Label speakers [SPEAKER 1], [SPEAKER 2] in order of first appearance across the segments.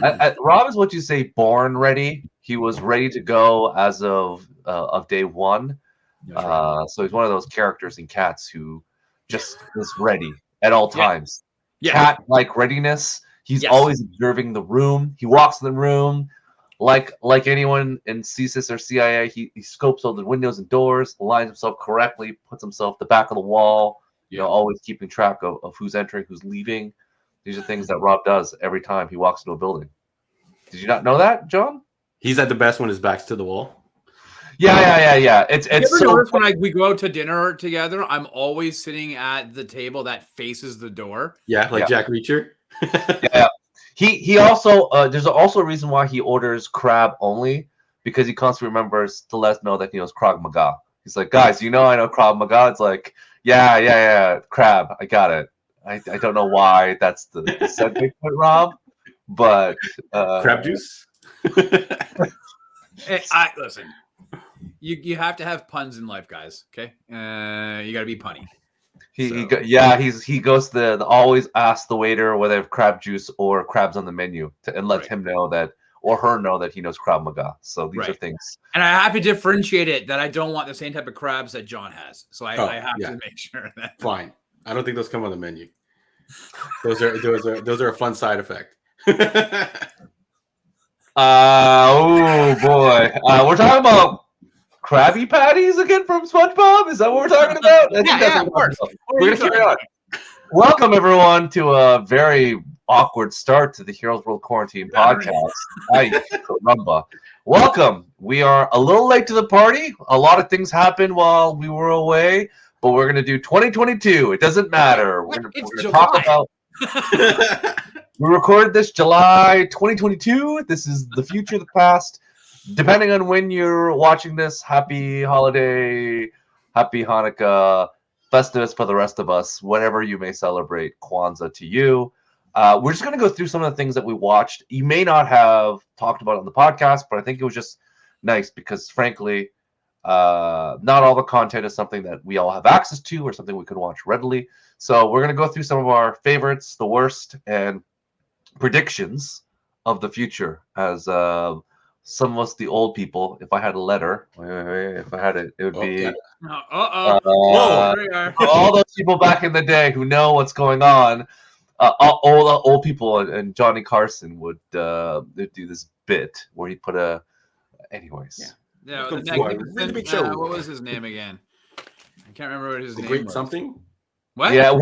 [SPEAKER 1] Rob is what you say, born ready. He was ready to go as of day one.
[SPEAKER 2] That's right.
[SPEAKER 1] So he's one of those characters in Cats who just is ready at all
[SPEAKER 2] Yeah.
[SPEAKER 1] times.
[SPEAKER 2] Yeah.
[SPEAKER 1] Cat-like readiness. He's
[SPEAKER 2] Yes.
[SPEAKER 1] always observing the room. He walks in the room like anyone in CSIS or CIA. He scopes all the windows and doors, aligns himself correctly, puts himself at the back of the wall. You
[SPEAKER 2] Yeah.
[SPEAKER 1] know, always keeping track of who's entering, who's leaving. These are things that Rob does every time he walks into a building. Did you not know that, John?
[SPEAKER 3] He's at the best when his back's to the wall.
[SPEAKER 1] Yeah. It's
[SPEAKER 2] You ever
[SPEAKER 1] so
[SPEAKER 2] notice when we go out to dinner together, I'm always sitting at the table that faces the door.
[SPEAKER 3] Yeah, like
[SPEAKER 1] Yeah.
[SPEAKER 3] Jack Reacher.
[SPEAKER 1] yeah. He also there's also a reason why he orders crab only, because he constantly remembers to let us know that he knows Krav Maga. He's like, guys, I know Krav Maga. It's like, yeah, crab, I got it. I don't know why that's the subject point, Rob, but
[SPEAKER 3] Crab juice.
[SPEAKER 2] Listen, you have to have puns in life, guys. Okay, you got to be punny.
[SPEAKER 1] He goes to the always ask the waiter whether they have crab juice or crabs on the menu and let him know that, or her know that he knows Krav Maga. So these are things.
[SPEAKER 2] And I have to differentiate it that I don't want the same type of crabs that John has. So I have to make sure that.
[SPEAKER 3] Fine. I don't think those come on the menu. Those are a fun side effect.
[SPEAKER 1] Oh boy, we're talking about Krabby Patties again from SpongeBob. Is that what we're talking about?
[SPEAKER 2] Yeah, of course.
[SPEAKER 1] We're gonna carry on. Welcome everyone to a very awkward start to the Heroes World Quarantine podcast. Ay, caramba. Welcome. We are a little late to the party. A lot of things happened while we were away, but we're gonna do 2022. It doesn't matter. We're gonna talk about. We recorded this July 2022. This is the future, the past. Depending on when you're watching this, happy holiday, happy Hanukkah, Festivus for the rest of us, whatever you may celebrate, Kwanzaa to you. We're just going to go through some of the things that we watched. You may not have talked about it on the podcast, but I think it was just nice because, frankly, not all the content is something that we all have access to or something we can watch readily. So we're going to go through some of our favorites, the worst, and predictions of the future as some of us, the old people. If I had a letter, if I had it, it would be all those people back in the day who know what's going on. All the old people and Johnny Carson would do this bit where he put a. Anyways,
[SPEAKER 2] what was his name again? I can't remember what his name
[SPEAKER 3] Great
[SPEAKER 2] was.
[SPEAKER 3] Something.
[SPEAKER 2] What?
[SPEAKER 1] Yeah,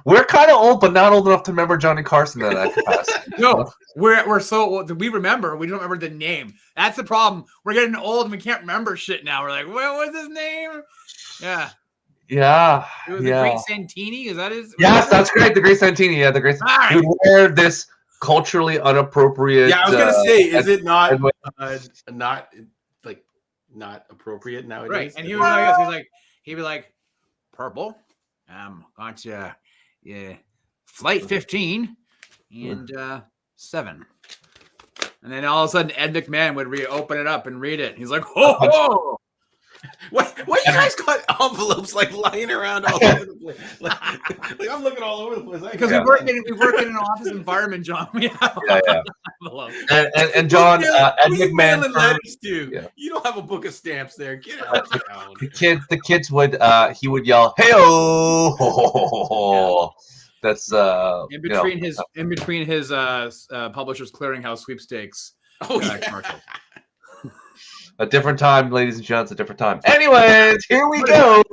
[SPEAKER 1] we're kind of old, but not old enough to remember Johnny Carson in that capacity.
[SPEAKER 2] No, we're so old. We remember. We don't remember the name. That's the problem. We're getting old and we can't remember shit now. We're like, what was his name? Yeah. It was the Great Santini. Is that his?
[SPEAKER 1] Yes, that's great. The Great Santini. Yeah, the Great. He would wear this culturally inappropriate.
[SPEAKER 3] Yeah, I was gonna say, is it not not appropriate nowadays?
[SPEAKER 2] Right, and he was he'd be like, purple. Got you, flight 15 and 7. And then all of a sudden, Ed McMahon would open it up and read it. He's like, "Oh,
[SPEAKER 3] what you guys got envelopes like lying around all over the place? Like I'm looking all over the place.
[SPEAKER 2] Because we work in an office environment, John. We have envelopes.
[SPEAKER 1] And John, Ed McMahon.
[SPEAKER 3] You don't have a book of stamps there. Get out.
[SPEAKER 1] The kids would he would yell, "Hey-oh!" That's
[SPEAKER 2] in between his Publishers Clearinghouse sweepstakes. Commercial.
[SPEAKER 1] A different time, ladies and gents, a different time. Anyways, here we go.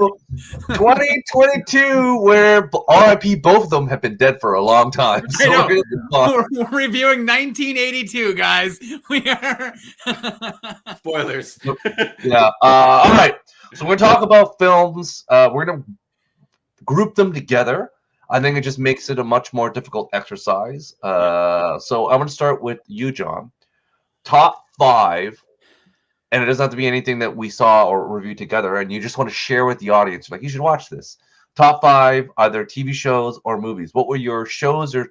[SPEAKER 1] 2022, where RIP, both of them have been dead for a long time. So
[SPEAKER 2] we're reviewing 1982, guys. We are.
[SPEAKER 3] Spoilers.
[SPEAKER 1] Yeah. All right. So we're going to talk about films. We're going to group them together. I think it just makes it a much more difficult exercise. So I'm going to start with you, John. Top 5. And it doesn't have to be anything that we saw or reviewed together, and you just want to share with the audience, like, you should watch this. Top 5, either TV shows or movies. What were your shows or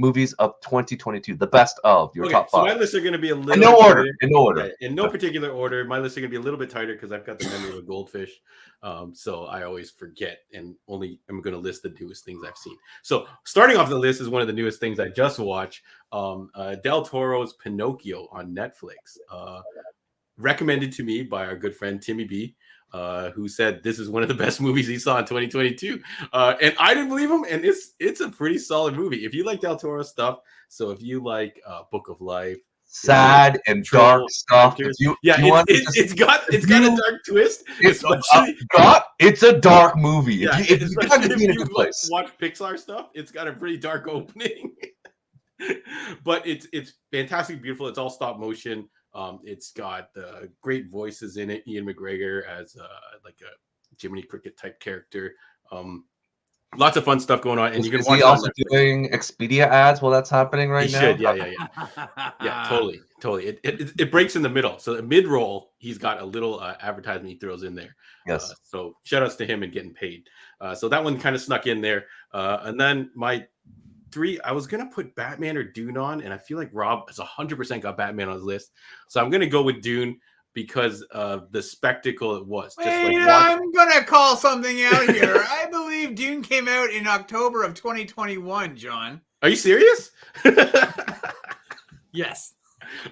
[SPEAKER 1] movies of 2022. The best of your top
[SPEAKER 3] So my
[SPEAKER 1] five.
[SPEAKER 3] lists are going to be a little
[SPEAKER 1] In no
[SPEAKER 3] bit
[SPEAKER 1] order.
[SPEAKER 3] tighter.
[SPEAKER 1] In no order.
[SPEAKER 3] Yeah, in no particular order. My lists are going to be a little bit tighter because I've got the memory of a goldfish. So I always forget and only am going to list the newest things I've seen. So starting off the list is one of the newest things I just watched. Del Toro's Pinocchio on Netflix. Recommended to me by our good friend Timmy B, who said this is one of the best movies he saw in 2022. And I didn't believe him. And it's a pretty solid movie. If you like Del Toro stuff, so if you like Book of Life,
[SPEAKER 1] sad and dark stuff.
[SPEAKER 3] It's got a dark twist.
[SPEAKER 1] It's a dark movie.
[SPEAKER 3] Yeah,
[SPEAKER 1] if you want to be in a good place.
[SPEAKER 3] Watch Pixar stuff. It's got a pretty dark opening, but it's fantastic, beautiful. It's all stop motion. It's got great voices in it. Ian McGregor as like a Jiminy Cricket type character. Lots of fun stuff going on, and you can watch.
[SPEAKER 1] Is he also doing Expedia ads while that's happening right now?
[SPEAKER 3] Should, yeah, totally. It breaks in the middle, so the mid roll, he's got a little advertisement he throws in there.
[SPEAKER 1] Yes.
[SPEAKER 3] So shout outs to him and getting paid. So that one kind of snuck in there, and then my 3, I was gonna put Batman or Dune on, and I feel like Rob has 100% got Batman on his list, so I'm gonna go with Dune because of the spectacle it was.
[SPEAKER 2] I'm gonna call something out here. I believe Dune came out in October of 2021. John,
[SPEAKER 3] are you serious?
[SPEAKER 2] Yes.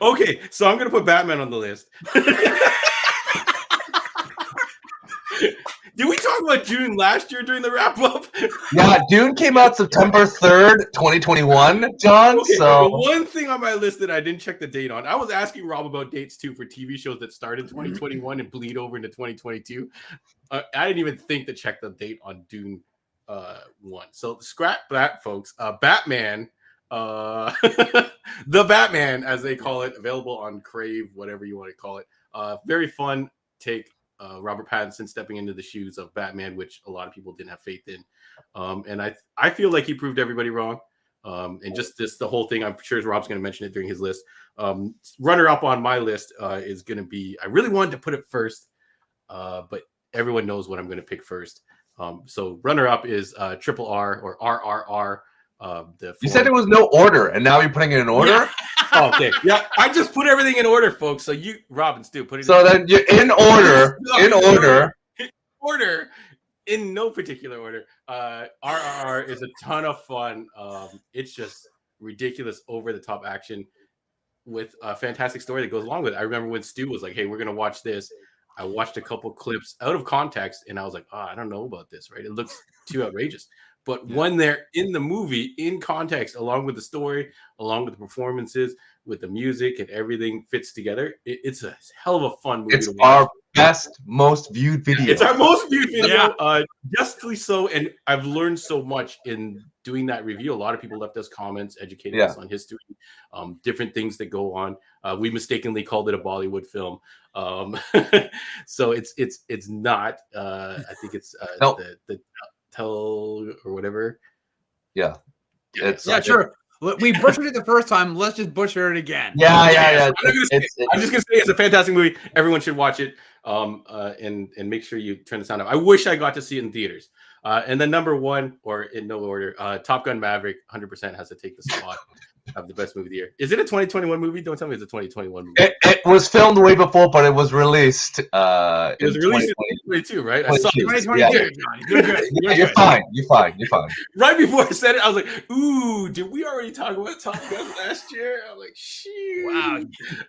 [SPEAKER 3] Okay, so I'm gonna put Batman on the list. Did we talk about Dune last year during the wrap up?
[SPEAKER 1] Yeah, Dune came out September 3rd, 2021, John.
[SPEAKER 3] Okay,
[SPEAKER 1] so
[SPEAKER 3] the one thing on my list that I didn't check the date on, I was asking Rob about dates too for TV shows that start in 2021 and bleed over into 2022. I didn't even think to check the date on Dune 1. So scrap that, folks. Batman, the Batman, as they call it, available on Crave, whatever you want to call it. Very fun take. Robert Pattinson stepping into the shoes of Batman, which a lot of people didn't have faith in. And I feel like he proved everybody wrong. And just the whole thing, I'm sure Rob's going to mention it during his list. Runner up on my list is going to be, I really wanted to put it first, but everyone knows what I'm going to pick first. So runner up is Triple R or RRR.
[SPEAKER 1] You said there was no order, and now you're putting it in order?
[SPEAKER 3] Yeah. Oh, okay. Yeah, I just put everything in order, folks. So you, Rob and Stu, put it
[SPEAKER 1] so then you're in order.
[SPEAKER 3] In no particular order. RRR is a ton of fun. It's just ridiculous, over-the-top action with a fantastic story that goes along with it. I remember when Stu was like, hey, we're going to watch this. I watched a couple clips out of context, and I was like, I don't know about this, right? It looks too outrageous. But when they're in the movie, in context, along with the story, along with the performances, with the music and everything fits together, it's a hell of a fun movie.
[SPEAKER 1] It's our best, most viewed video.
[SPEAKER 3] It's our most viewed video, justly so. And I've learned so much in doing that review. A lot of people left us comments, educating us on history, different things that go on. We mistakenly called it a Bollywood film. So it's not. I think it's the Tell or whatever.
[SPEAKER 1] Yeah.
[SPEAKER 2] Sure. We butchered it the first time. Let's just butcher it again.
[SPEAKER 1] Yeah.
[SPEAKER 3] I'm just gonna say it's a fantastic movie. Everyone should watch it. And make sure you turn the sound up. I wish I got to see it in theaters. And then number 1, or in no order, Top Gun Maverick 100% has to take the spot of the best movie of the year. Is it a 2021 movie? Don't tell me it's a 2021 movie.
[SPEAKER 1] It was filmed way before, but it was released.
[SPEAKER 3] It was released in 2022, right? I saw
[SPEAKER 2] 2022.
[SPEAKER 1] Yeah.
[SPEAKER 2] John. You're good.
[SPEAKER 1] You're fine.
[SPEAKER 3] Right before I said it, I was like, "Ooh, did we already talk about Top Gun last year?" I was like, "Shoot!"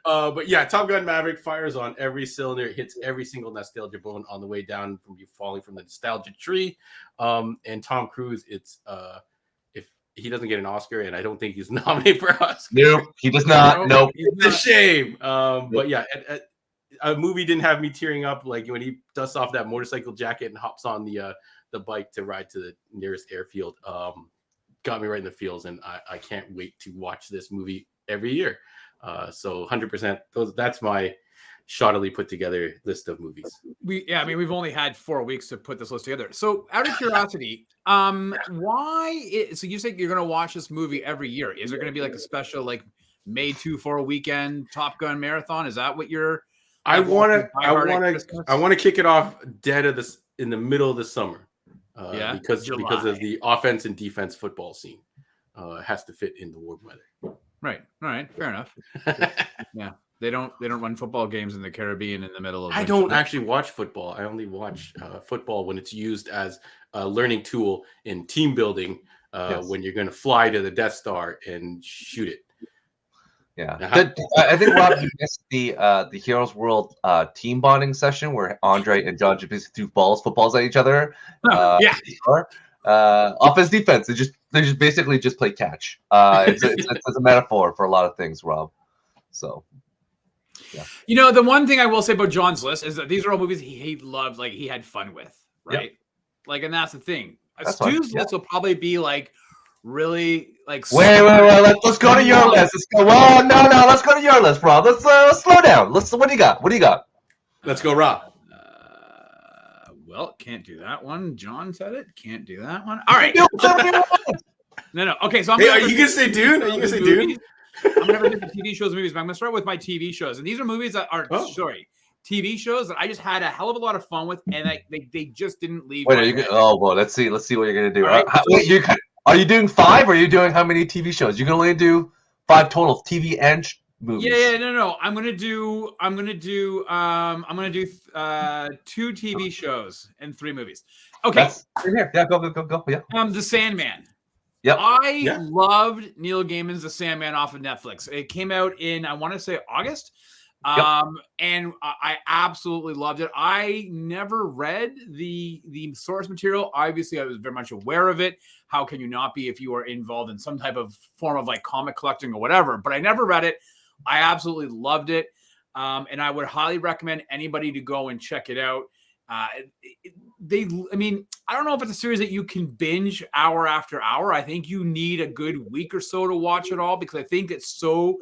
[SPEAKER 3] Wow. But yeah, Top Gun Maverick fires on every cylinder. It hits every single nostalgia bone on the way down from you falling from the nostalgia tree. And Tom Cruise, it's he doesn't get an Oscar, and I don't think he's nominated for an Oscar.
[SPEAKER 1] Nope, he does not. Nope.
[SPEAKER 3] It's a shame. But yeah, a movie didn't have me tearing up like when he dusts off that motorcycle jacket and hops on the bike to ride to the nearest airfield. Got me right in the feels, and I can't wait to watch this movie every year. So 100%. That's my shoddily put together list of movies.
[SPEAKER 2] We've only had 4 weeks to put this list together. So out of curiosity, so you say you're going to watch this movie every year. Is there going to be like a special like May 2 weekend Top Gun marathon? Is that what you're
[SPEAKER 3] I want to kick it off in the middle of the summer. Because of the offense and defense football scene. has to fit in the warm weather.
[SPEAKER 2] Right. All right. Fair enough. Yeah. They don't run football games in the Caribbean in the middle of.
[SPEAKER 3] I don't actually watch football. I only watch football when it's used as a learning tool in team building. When you're going to fly to the Death Star and shoot it.
[SPEAKER 1] Yeah, I think Rob, you missed the Heroes World team bonding session where Andre and John just threw footballs at each other.
[SPEAKER 2] Yeah.
[SPEAKER 1] Offense, defense. They just basically just play catch. It's a metaphor for a lot of things, Rob. So. Yeah.
[SPEAKER 2] You know, the one thing I will say about John's list is that these are all movies he loved, like he had fun with, right? Yep. Like, and that's the thing. Stu's list will probably be like really like.
[SPEAKER 1] Wait. Let's go to your list. Let's go. Well, no. Let's go to your list, Rob. Let's slow down. What do you got?
[SPEAKER 3] Let's go, Rob.
[SPEAKER 2] Well, can't do that one. John said it. Can't do that one. All right. No. Okay, so
[SPEAKER 3] are you gonna say Dune? Are you gonna say Dune?
[SPEAKER 2] I'm gonna have the TV shows and movies, but I'm gonna start with my TV shows. And these are movies that are TV shows that I just had a hell of a lot of fun with, and they just didn't leave.
[SPEAKER 1] Wait, let's see what you're gonna do. Right. Are you doing 5 or are you doing how many TV shows? You can only do 5 total TV and movies.
[SPEAKER 2] Yeah, no. I'm gonna do 2 TV shows and 3 movies. Okay.
[SPEAKER 1] Here. Yeah, go. Yeah.
[SPEAKER 2] The Sandman.
[SPEAKER 1] Yep.
[SPEAKER 2] I loved Neil Gaiman's The Sandman off of Netflix. It came out in, I want to say, August. And I absolutely loved it. I never read the source material. Obviously, I was very much aware of it. How can you not be if you are involved in some type of form of like comic collecting or whatever? But I never read it. I absolutely loved it. And I would highly recommend anybody to go and check it out. I don't know if it's a series that you can binge hour after hour. I think you need a good week or so to watch it all because I think it's so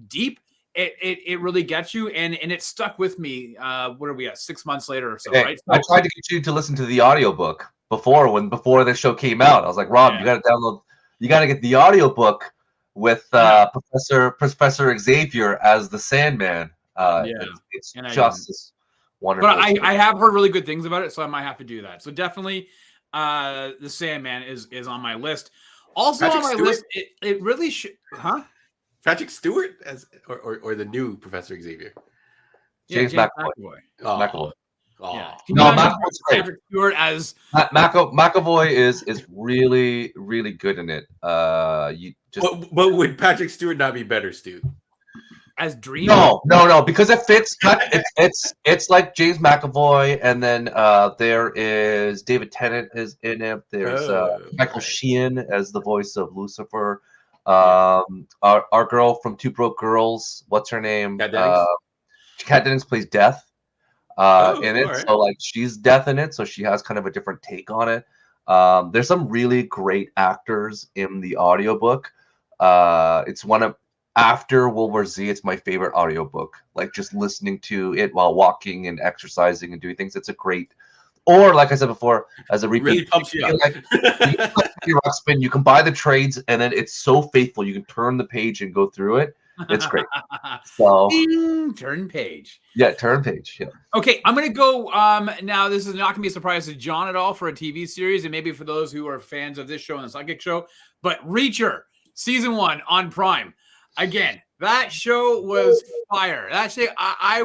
[SPEAKER 2] deep. It really gets you, and it stuck with me. What are we at? 6 months later or so, right? So,
[SPEAKER 1] I tried to get you to listen to the audiobook before the show came out. I was like, Rob, you got to get the audiobook with Professor Xavier as the Sandman. It's just this wonderful.
[SPEAKER 2] But I have heard really good things about it, so I might have to do that. So definitely, the Sandman is on my list. Also Patrick on my Stewart? List, it really should, huh?
[SPEAKER 3] Patrick Stewart or the new Professor Xavier?
[SPEAKER 1] James McAvoy.
[SPEAKER 3] McAvoy.
[SPEAKER 2] Yeah.
[SPEAKER 1] No, McAvoy's great.
[SPEAKER 2] Patrick Stewart as
[SPEAKER 1] McAvoy is really, really good in it.
[SPEAKER 3] But would Patrick Stewart not be better, Stu?
[SPEAKER 2] As Dream?
[SPEAKER 1] No, because it fits. It's like James McAvoy, and then there is David Tennant is in it. There's Michael Sheehan as the voice of Lucifer. Our girl from Two Broke Girls, what's her name? Kat Dennings plays Death in it. Right. So like she's Death in it, so she has kind of a different take on it. There's some really great actors in the audiobook. It's one of after World War Z, it's my favorite audiobook. Like just listening to it while walking and exercising and doing things. It's a great. Or like I said before, as a repeat,
[SPEAKER 3] really pumps you up.
[SPEAKER 1] Rockspin, you can buy the trades, and then it's so faithful. You can turn the page and go through it. It's great. So
[SPEAKER 2] turn page.
[SPEAKER 1] Yeah, turn page. Yeah.
[SPEAKER 2] Okay, I'm gonna go. Now this is not gonna be a surprise to John at all for a TV series, and maybe for those who are fans of this show and the Psychic Show. But Reacher, season 1 on Prime. Again, that show was fire. Actually, I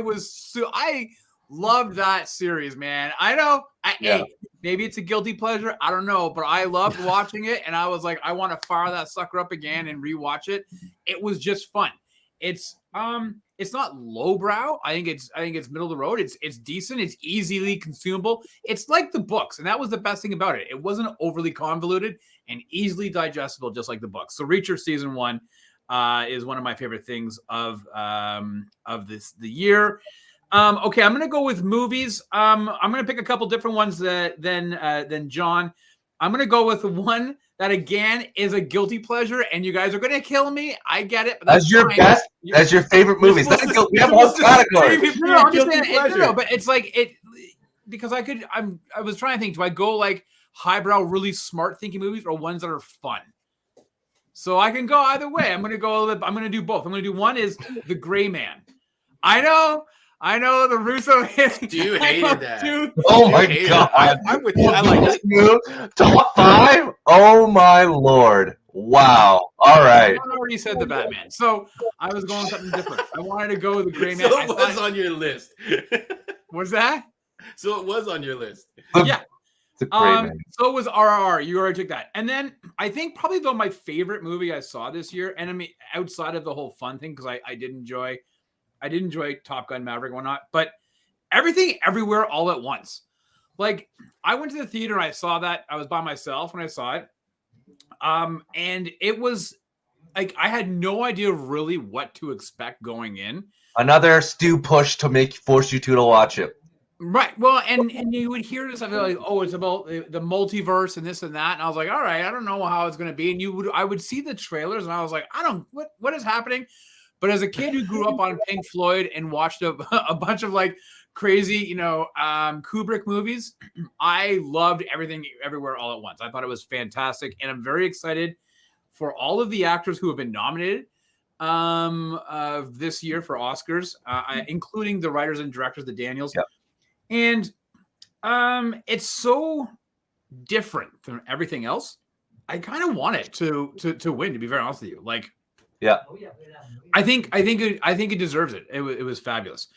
[SPEAKER 2] loved that series, man. I know. Hey, maybe it's a guilty pleasure. I don't know, but I loved watching it, and I was like, I want to fire that sucker up again and rewatch it. It was just fun. It's not lowbrow. I think it's middle of the road. It's decent. It's easily consumable. It's like the books, and that was the best thing about it. It wasn't overly convoluted and easily digestible, just like the books. So Reacher season 1 is one of my favorite things of the year. Okay, I'm gonna go with movies. I'm gonna pick a couple different ones than John. I'm gonna go with the one that again is a guilty pleasure, and you guys are gonna kill me. I get it, but that's
[SPEAKER 1] your best. That's your favorite movies. We have a whole category.
[SPEAKER 2] No, but it's like it because I was trying to think. Do I go like highbrow, really smart thinking movies, or ones that are fun? So I can go either way. I'm gonna do both. I'm gonna do one is The Gray Man. I know the Russo.
[SPEAKER 3] You hated that.
[SPEAKER 1] Oh my god!
[SPEAKER 3] I'm with you. I like
[SPEAKER 1] it. Top 5. Oh my lord! Wow. All right.
[SPEAKER 2] I already said the Batman, so I was going something different. I wanted to go with the Gray Man.
[SPEAKER 3] So it was on your list.
[SPEAKER 2] What's that?
[SPEAKER 3] So it was on your list.
[SPEAKER 2] Yeah.
[SPEAKER 1] It's a great man.
[SPEAKER 2] So it was RRR. You already took that. And then I think probably though my favorite movie I saw this year, and I mean outside of the whole fun thing, because I did enjoy Top Gun Maverick and whatnot, but Everything Everywhere All at Once. Like I went to the theater and I saw that. I was by myself when I saw it. And it was like I had no idea really what to expect going in.
[SPEAKER 1] Another Stu push to force you to watch it.
[SPEAKER 2] Right. Well, and you would hear this something like, oh, it's about the multiverse and this and that. And I was like, all right, I don't know how it's going to be. And I would see the trailers and I was like, what is happening? But as a kid who grew up on Pink Floyd and watched a bunch of like crazy, Kubrick movies, I loved Everything Everywhere All at Once. I thought it was fantastic. And I'm very excited for all of the actors who have been nominated this year for Oscars, including the writers and directors, the Daniels.
[SPEAKER 1] Yep.
[SPEAKER 2] And it's so different from everything else. I kind of want it to win, to be very honest with you. Like,
[SPEAKER 1] yeah,
[SPEAKER 2] I think it deserves it. It was fabulous.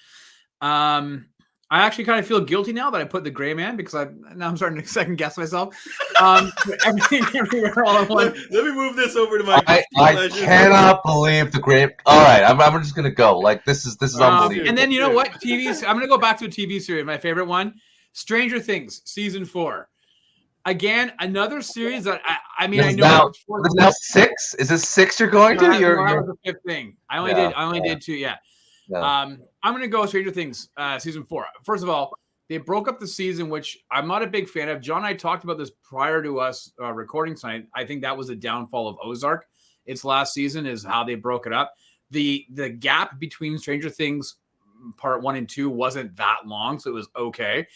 [SPEAKER 2] I actually kind of feel guilty now that I put the Gray Man because now I'm starting to second guess myself. Everything Everywhere All at Once.
[SPEAKER 3] Let me move this over to my.
[SPEAKER 1] I cannot believe the Gray. All right, I'm just gonna go. Like this is unbelievable.
[SPEAKER 2] And then you know what? I'm gonna go back to a TV series. My favorite one, Stranger Things season 4. Again, another series that I mean, I know
[SPEAKER 1] there's now 6. Is this 6 you're going to?
[SPEAKER 2] You're the 5th thing. I only did 2. Yeah. I'm going to go Stranger Things season 4. First of all, they broke up the season, which I'm not a big fan of. John and I talked about this prior to us recording tonight. I think that was the downfall of Ozark. Its last season is how they broke it up. The gap between Stranger Things part 1 and 2 wasn't that long, so it was okay.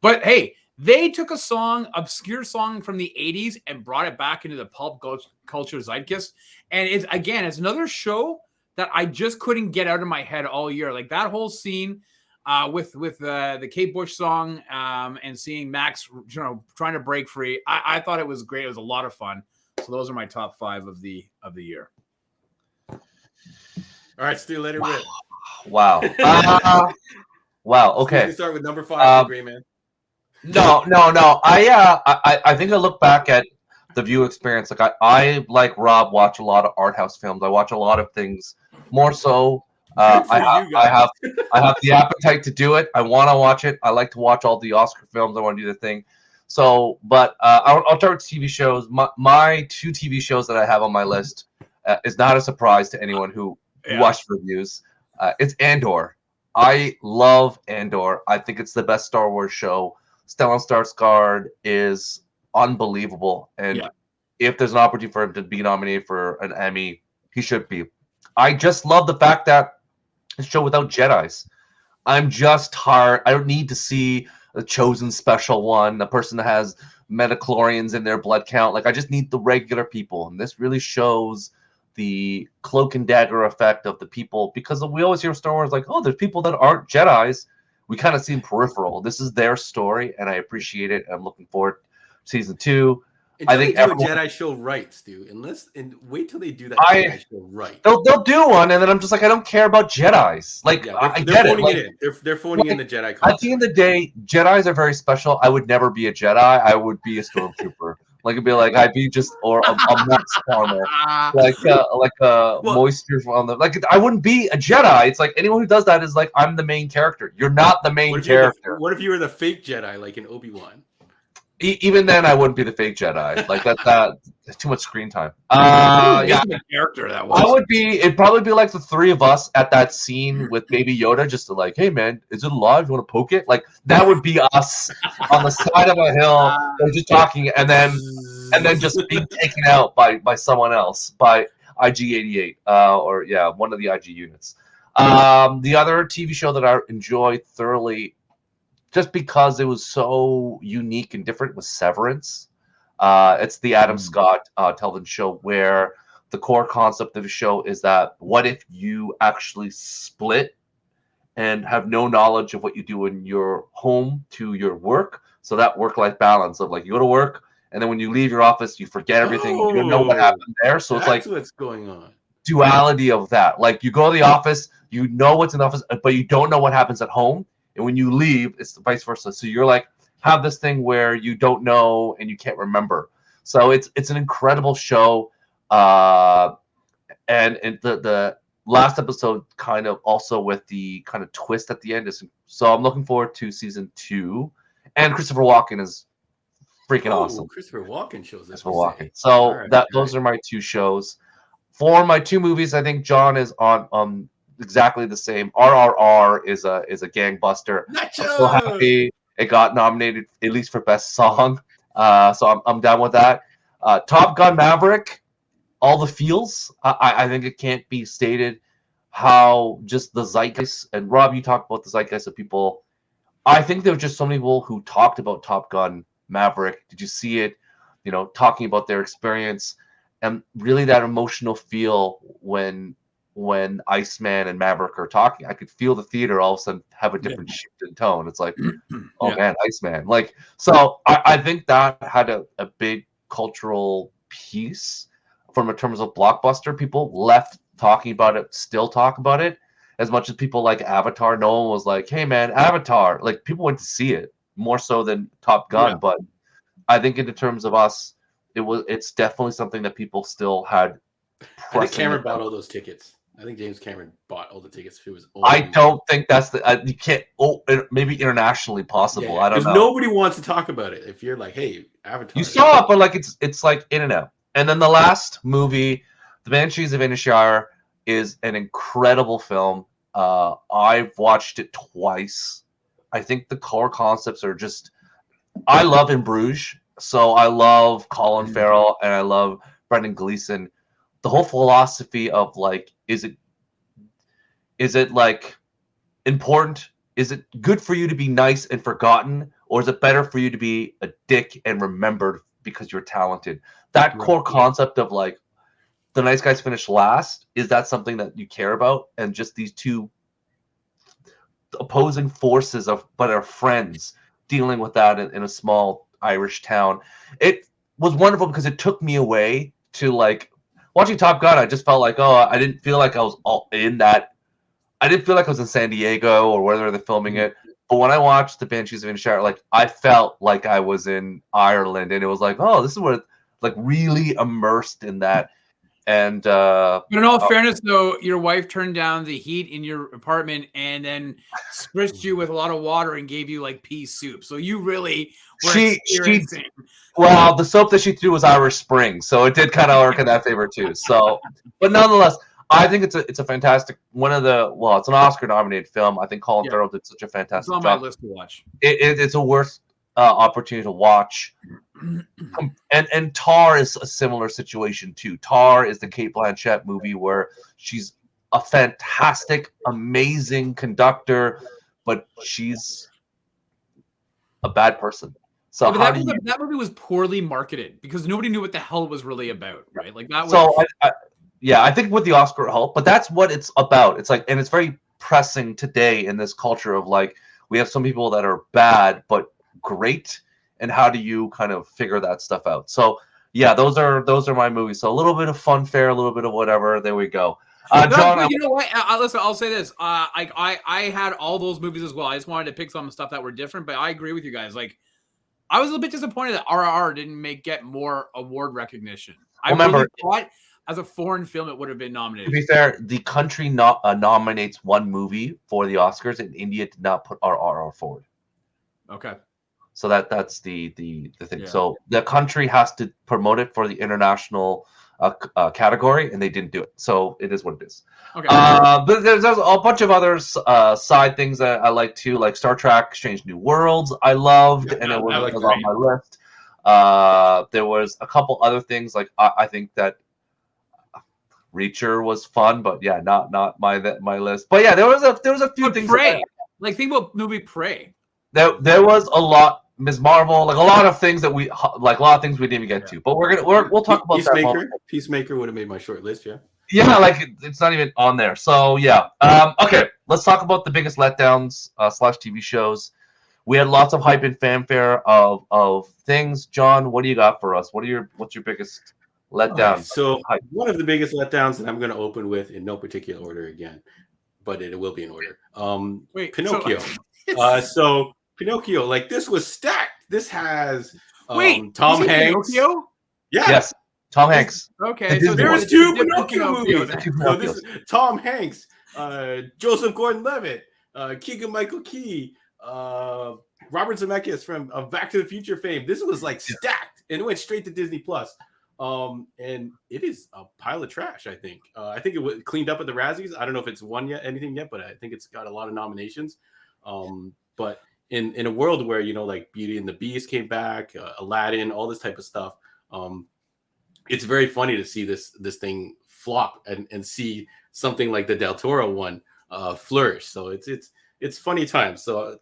[SPEAKER 2] But hey, they took a obscure song from the 80s and brought it back into the pulp culture zeitgeist. And it's another show that I just couldn't get out of my head all year. Like that whole scene with the Kate Bush song and seeing Max, trying to break free. I thought it was great. It was a lot of fun. So those are my top 5 of the year.
[SPEAKER 3] All right, Stu, let it rip.
[SPEAKER 1] Wow. Wow. Okay.
[SPEAKER 3] We start with number 5, Gray Man.
[SPEAKER 1] No. I think I look back at the view experience. Like I like Rob, watch a lot of art house films. I watch a lot of things. More so, I have the appetite to do it. I want to watch it. I like to watch all the Oscar films. I want to do the thing. So, but I'll start with TV shows. My 2 TV shows that I have on my list is not a surprise to anyone who watched reviews. It's Andor. I love Andor. I think it's the best Star Wars show. Stellan Skarsgård is unbelievable, and if there's an opportunity for him to be nominated for an Emmy, he should be. I just love the fact that it's a show without Jedis. I'm just tired. I don't need to see a chosen special one, a person that has metachlorians in their blood count. Like I just need the regular people, and this really shows the cloak and dagger effect of the people, because we always hear Star Wars like, oh, there's people that aren't Jedis. We kind of seem peripheral. This is their story, and I appreciate it. I'm looking forward to season 2.
[SPEAKER 3] I think they do a Jedi show right, Stu. Wait till they do that Jedi show right.
[SPEAKER 1] They'll do one, and then I'm just like, I don't care about Jedis. Like I get it. Like,
[SPEAKER 3] they're phoning in the Jedi concept.
[SPEAKER 1] At the end of the day, Jedis are very special. I would never be a Jedi. I would be a stormtrooper. Like it'd be like I'd be just or a Max farmer, like moisture on the like. I wouldn't be a Jedi. It's like anyone who does that is like I'm the main character. You're not the main character.
[SPEAKER 3] What if you were the fake Jedi, like in Obi-Wan?
[SPEAKER 1] Even then, I wouldn't be the fake Jedi. Like that's too much screen time.
[SPEAKER 2] The character that was.
[SPEAKER 1] I would be. It'd probably be like the 3 of us at that scene with Baby Yoda, just to like, hey man, is it alive? You want to poke it? Like that would be us on the side of a hill, just talking, and then just being taken out by someone else, by IG-88, or one of the IG units. The other TV show that I enjoyed thoroughly, just because it was so unique and different, was Severance. It's the Adam Scott television show where the core concept of the show is that what if you actually split and have no knowledge of what you do in your home to your work? So that work-life balance of like you go to work and then when you leave your office, you forget everything. You don't know what happened there. So it's like
[SPEAKER 3] what's going on.
[SPEAKER 1] Duality of that. Like you go to the office, you know what's in the office, but you don't know what happens at home. And when you leave, it's vice versa. So you're like have this thing where you don't know and you can't remember. So it's an incredible show. And the last episode kind of also with the kind of twist at the end is so I'm looking forward to season 2. And Christopher Walken is freaking awesome.
[SPEAKER 3] Christopher Walken shows this.
[SPEAKER 1] Christopher Walken. So those are my 2 shows. For my 2 movies, I think John is on exactly the same. RRR is a gangbuster. I'm so happy it got nominated at least for best song. So I'm down with that. Top Gun Maverick, all the feels. I think it can't be stated how just the zeitgeist, and Rob, you talked about the zeitgeist of people. I think there were just so many people who talked about Top Gun Maverick. Did you see it? You know, talking about their experience and really that emotional feel when Iceman and Maverick are talking. I could feel the theater all of a sudden have a different shift in tone. It's like, oh man, Iceman. Like, so I think that had a big cultural piece from in terms of blockbuster. People left talking about it, still talk about it. As much as people like Avatar, no one was like, hey man, Avatar. Like people went to see it more so than Top Gun. Yeah. But I think in terms of us, it's definitely something that people still had.
[SPEAKER 3] I think Cameron bought all those tickets. I think James Cameron bought all the tickets. It was.
[SPEAKER 1] I don't think that's the you can't. Oh, maybe internationally possible. Yeah, I don't know.
[SPEAKER 3] Nobody wants to talk about it. If you're like, hey, Avatar,
[SPEAKER 1] you saw it, but like it's like in and out. And then the last movie, The Banshees of Inisherin, is an incredible film. I've watched it twice. I think the core concepts are just. I love In Bruges, so I love Colin Farrell and I love Brendan Gleeson. The whole philosophy of like, is it like important? Is it good for you to be nice and forgotten, or is it better for you to be a dick and remembered because you're talented? That core concept of like the nice guys finish last, is that something that you care about? And just these two opposing forces but are friends dealing with that in a small Irish town. It was wonderful because it took me away to like watching Top Gun. I just felt like, I didn't feel like I was all in that. I didn't feel like I was in San Diego or whether they're filming it. But when I watched The Banshees of Inisherin, like I felt like I was in Ireland, and it was like, oh, this is where like really immersed in that. And
[SPEAKER 2] but in all fairness, though, your wife turned down the heat in your apartment and then spritzed you with a lot of water and gave you like pea soup. So you really were experiencing.
[SPEAKER 1] Well, the soap that she threw was Irish Spring, so it did kind of work in that favor too. So, but nonetheless, I think it's a fantastic it's an Oscar-nominated film. I think Colin Farrell did such a fantastic job.
[SPEAKER 2] It's on my list to watch.
[SPEAKER 1] It's a worth opportunity to watch. And Tar is a similar situation too. Tar is the Cate Blanchett movie where she's a fantastic, amazing conductor, but she's a bad person. So
[SPEAKER 2] that movie was poorly marketed because nobody knew what the hell it was really about, right? Like that was.
[SPEAKER 1] So I think with the Oscar help, but that's what it's about. It's like, and it's very pressing today in this culture of like we have some people that are bad but great. And how do you kind of figure that stuff out? So yeah, those are my movies. So a little bit of fun fair, a little bit of whatever. There we go. John,
[SPEAKER 2] you know what? Listen, I'll say this. I had all those movies as well. I just wanted to pick some stuff that were different, but I agree with you guys. Like, I was a little bit disappointed that RRR didn't get more award recognition. I really thought as a foreign film it would have been nominated.
[SPEAKER 1] To be fair, the country nominates one movie for the Oscars, and India did not put RRR forward.
[SPEAKER 2] Okay.
[SPEAKER 1] So that's the thing. Yeah. So the country has to promote it for the international category, and they didn't do it. So it is what it is.
[SPEAKER 2] Okay.
[SPEAKER 1] But there's a bunch of other side things that I like too, like Star Trek: Strange New Worlds. I loved, and it was on my list. There was a couple other things like I think that Reacher was fun, but yeah, not my list. But yeah, there was a few things.
[SPEAKER 2] Prey. Like think about movie Prey.
[SPEAKER 1] There was a lot. Ms. Marvel, like a lot of things that we didn't even get to, but we'll talk about that.
[SPEAKER 3] Peacemaker would have made my short list, yeah.
[SPEAKER 1] Yeah, like it's not even on there. So yeah, okay. Let's talk about the biggest letdowns / TV shows. We had lots of hype and fanfare of things. John, what do you got for us? What's your biggest letdown?
[SPEAKER 3] Right, so one of the biggest letdowns that I'm going to open with in no particular order again, but it will be in order.
[SPEAKER 2] Wait,
[SPEAKER 3] Pinocchio. So Pinocchio, like this was stacked. This has Tom Hanks.
[SPEAKER 2] Pinocchio?
[SPEAKER 3] Yeah.
[SPEAKER 1] Yes, Tom Hanks.
[SPEAKER 2] Okay,
[SPEAKER 1] so
[SPEAKER 3] There was
[SPEAKER 2] it's
[SPEAKER 3] two
[SPEAKER 2] different
[SPEAKER 3] Pinocchio movies.
[SPEAKER 2] then.
[SPEAKER 3] So this is Tom Hanks, Joseph Gordon-Levitt, Keegan-Michael Key, Robert Zemeckis from Back to the Future fame. This was like stacked, and it went straight to Disney Plus. And it is a pile of trash. I think it was cleaned up at the Razzies. I don't know if it's won anything yet, but I think it's got a lot of nominations. But in a world where like Beauty and the Beast came back, Aladdin, all this type of stuff. It's very funny to see this thing flop and see something like the Del Toro one flourish. So it's funny times. So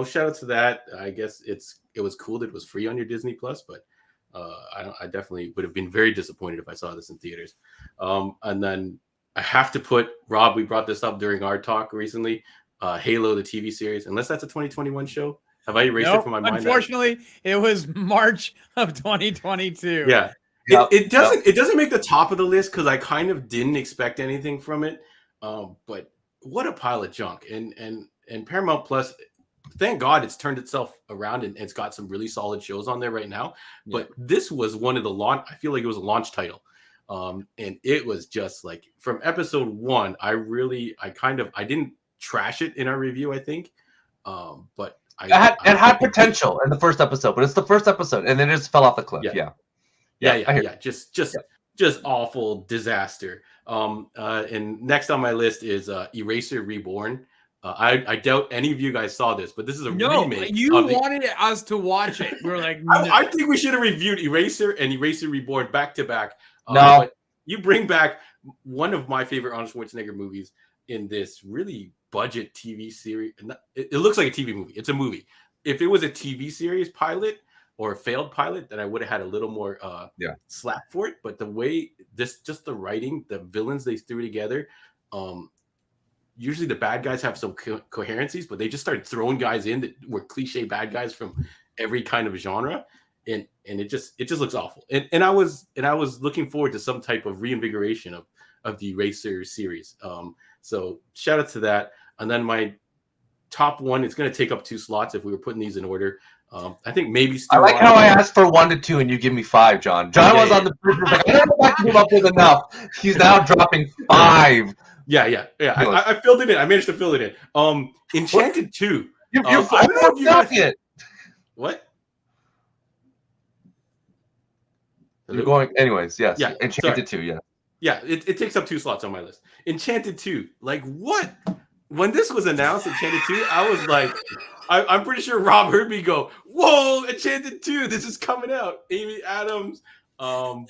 [SPEAKER 3] shout out to that. I guess it was cool that it was free on your Disney Plus, but I definitely would have been very disappointed if I saw this in theaters. And then I have to put Rob. We brought this up during our talk recently. Halo, the TV series, unless that's a 2021 show. Have I erased it from my mind?
[SPEAKER 2] Unfortunately, it was March of 2022.
[SPEAKER 3] Yeah. It doesn't make the top of the list because I kind of didn't expect anything from it. But what a pile of junk. And Paramount Plus, thank God it's turned itself around and it's got some really solid shows on there right now. But this was one of the launch. I feel like it was a launch title. And it was just like from episode 1, I didn't trash it in our review, I think. But
[SPEAKER 1] it had potential in the first episode, but it's the first episode and then it just fell off the cliff. Yeah.
[SPEAKER 3] Just awful disaster. And next on my list is Eraser Reborn. I doubt any of you guys saw this, but this is a remake.
[SPEAKER 2] You wanted us to watch it. We were like, no.
[SPEAKER 3] I think we should have reviewed Eraser and Eraser Reborn back to back.
[SPEAKER 1] No,
[SPEAKER 3] but you bring back one of my favorite Arnold Schwarzenegger movies in this really budget TV series. It looks like a TV movie. It's a movie. If it was a TV series pilot or a failed pilot, then I would have had a little more slap for it. But the way just the writing, the villains they threw together, usually the bad guys have some coherencies, but they just started throwing guys in that were cliche bad guys from every kind of genre, and it just looks awful. And I was looking forward to some type of reinvigoration of the Eraser series. So shout out to that. And then my top one, it's going to take up 2 slots if we were putting these in order. I think maybe
[SPEAKER 1] I like how I asked for 1 to 2 and you give me 5, John. John was on the like, I don't know if I can give up with enough. He's now dropping 5.
[SPEAKER 3] Yeah. I filled it in. I managed to fill it in. Enchanted 2.
[SPEAKER 1] You're
[SPEAKER 3] I don't know if you guys...
[SPEAKER 1] it.
[SPEAKER 3] What?
[SPEAKER 1] You're going anyways. Yes.
[SPEAKER 3] Yeah.
[SPEAKER 1] Enchanted 2. Yeah.
[SPEAKER 3] Yeah. It takes up 2 slots on my list. Enchanted 2. Like what? When this was announced, Enchanted 2, I was like, I'm pretty sure Rob heard me go, "Whoa, Enchanted 2, this is coming out." Amy Adams.
[SPEAKER 2] Come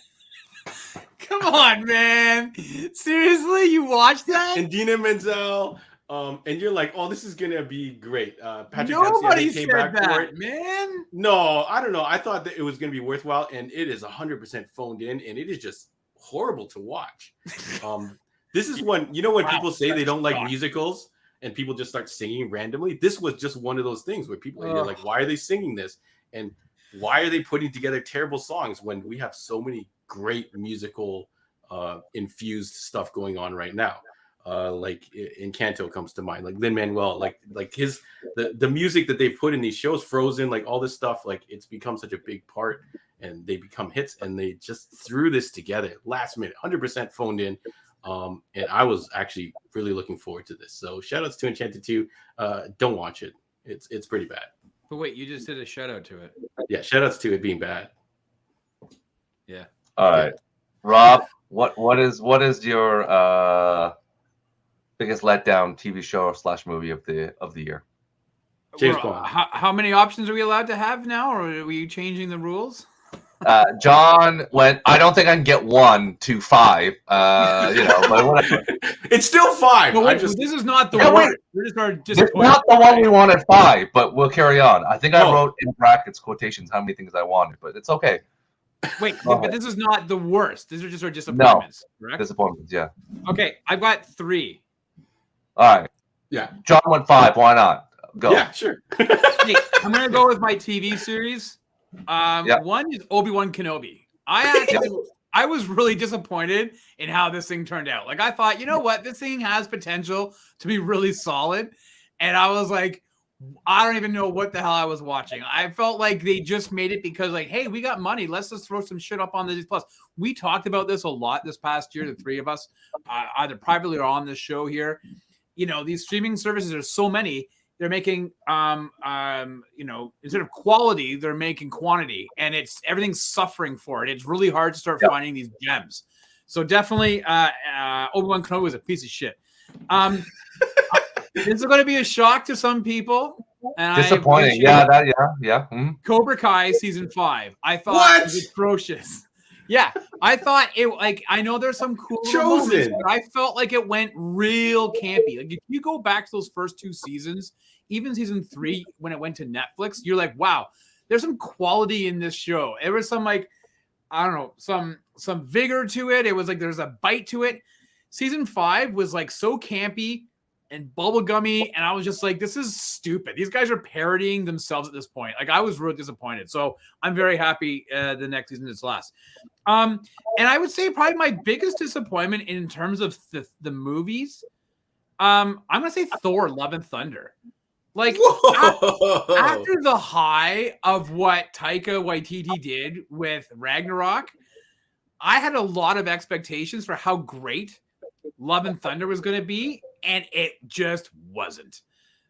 [SPEAKER 2] on, man. Seriously, you watched that?
[SPEAKER 3] And Dina Menzel. And you're like, "Oh, this is gonna be great." Patrick
[SPEAKER 2] Nobody
[SPEAKER 3] Dempsey,
[SPEAKER 2] said that, man.
[SPEAKER 3] No, I don't know. I thought that it was gonna be worthwhile, and it is 100% phoned in, and it is just horrible to watch. This is when when people say they don't like musicals and people just start singing randomly. This was just one of those things where people are like, "Why are they singing this?" And why are they putting together terrible songs when we have so many great musical infused stuff going on right now? Like Encanto comes to mind, like Lin-Manuel, like the music that they've put in these shows, Frozen, like all this stuff, like it's become such a big part and they become hits, and they just threw this together last minute, 100% phoned in. And I was actually really looking forward to this. So shout outs to Enchanted 2. Don't watch it. It's pretty bad.
[SPEAKER 2] But wait, you just did a shout out to it.
[SPEAKER 3] Yeah, shout outs to it being bad.
[SPEAKER 2] Yeah.
[SPEAKER 1] All right. Rob, what is your biggest letdown TV show / movie of the year?
[SPEAKER 3] James Bond.
[SPEAKER 2] How many options are we allowed to have now, or are we changing the rules?
[SPEAKER 1] John went, I don't think I can get 1 to 5. But whatever.
[SPEAKER 3] It's still 5.
[SPEAKER 2] But this is not the one. We're just
[SPEAKER 1] It's not the one we wanted 5, but we'll carry on. I think I wrote in brackets quotations how many things I wanted, but it's okay.
[SPEAKER 2] Wait, but this is not the worst. These are just our disappointments.
[SPEAKER 1] No,
[SPEAKER 2] correct?
[SPEAKER 1] Disappointments, yeah.
[SPEAKER 2] Okay, I've got 3.
[SPEAKER 1] All right.
[SPEAKER 3] Yeah.
[SPEAKER 1] John went 5. Why not? Go.
[SPEAKER 3] Yeah, sure.
[SPEAKER 2] Hey, I'm gonna go with my TV series.
[SPEAKER 1] Yeah.
[SPEAKER 2] One is Obi-Wan Kenobi. I was really disappointed in how this thing turned out. Like I thought, you know what, this thing has potential to be really solid, and I was like, I don't even know what the hell I was watching. I felt like they just made it because, like, hey, we got money. Let's just throw some shit up on the Disney Plus. We talked about this a lot this past year, the three of us, either privately or on this show here. You know, these streaming services, there's so many. They're making, you know, instead of quality, they're making quantity, and everything's suffering for it. It's really hard to start finding these gems. So definitely, Obi-Wan Kenobi was a piece of shit. This is going to be a shock to some people. And
[SPEAKER 1] disappointing. Yeah. Mm-hmm.
[SPEAKER 2] Cobra Kai season 5. I thought it was atrocious. Yeah, I thought it. Like, I know there's some cool moments, but I felt like it went real campy. Like, if you go back to those first 2 seasons, even season 3 when it went to Netflix, you're like, wow, there's some quality in this show. There was some, like, I don't know, some vigor to it. It was like there's a bite to it. Season 5 was like so campy and bubblegummy, and I was just like, this is stupid. These guys are parodying themselves at this point. Like, I was really disappointed. So I'm very happy the next season is last. And I would say probably my biggest disappointment in terms of the movies, I'm gonna say Thor: Love and Thunder. Like after the high of what Taika Waititi did with Ragnarok, I had a lot of expectations for how great Love and Thunder was going to be, and it just wasn't.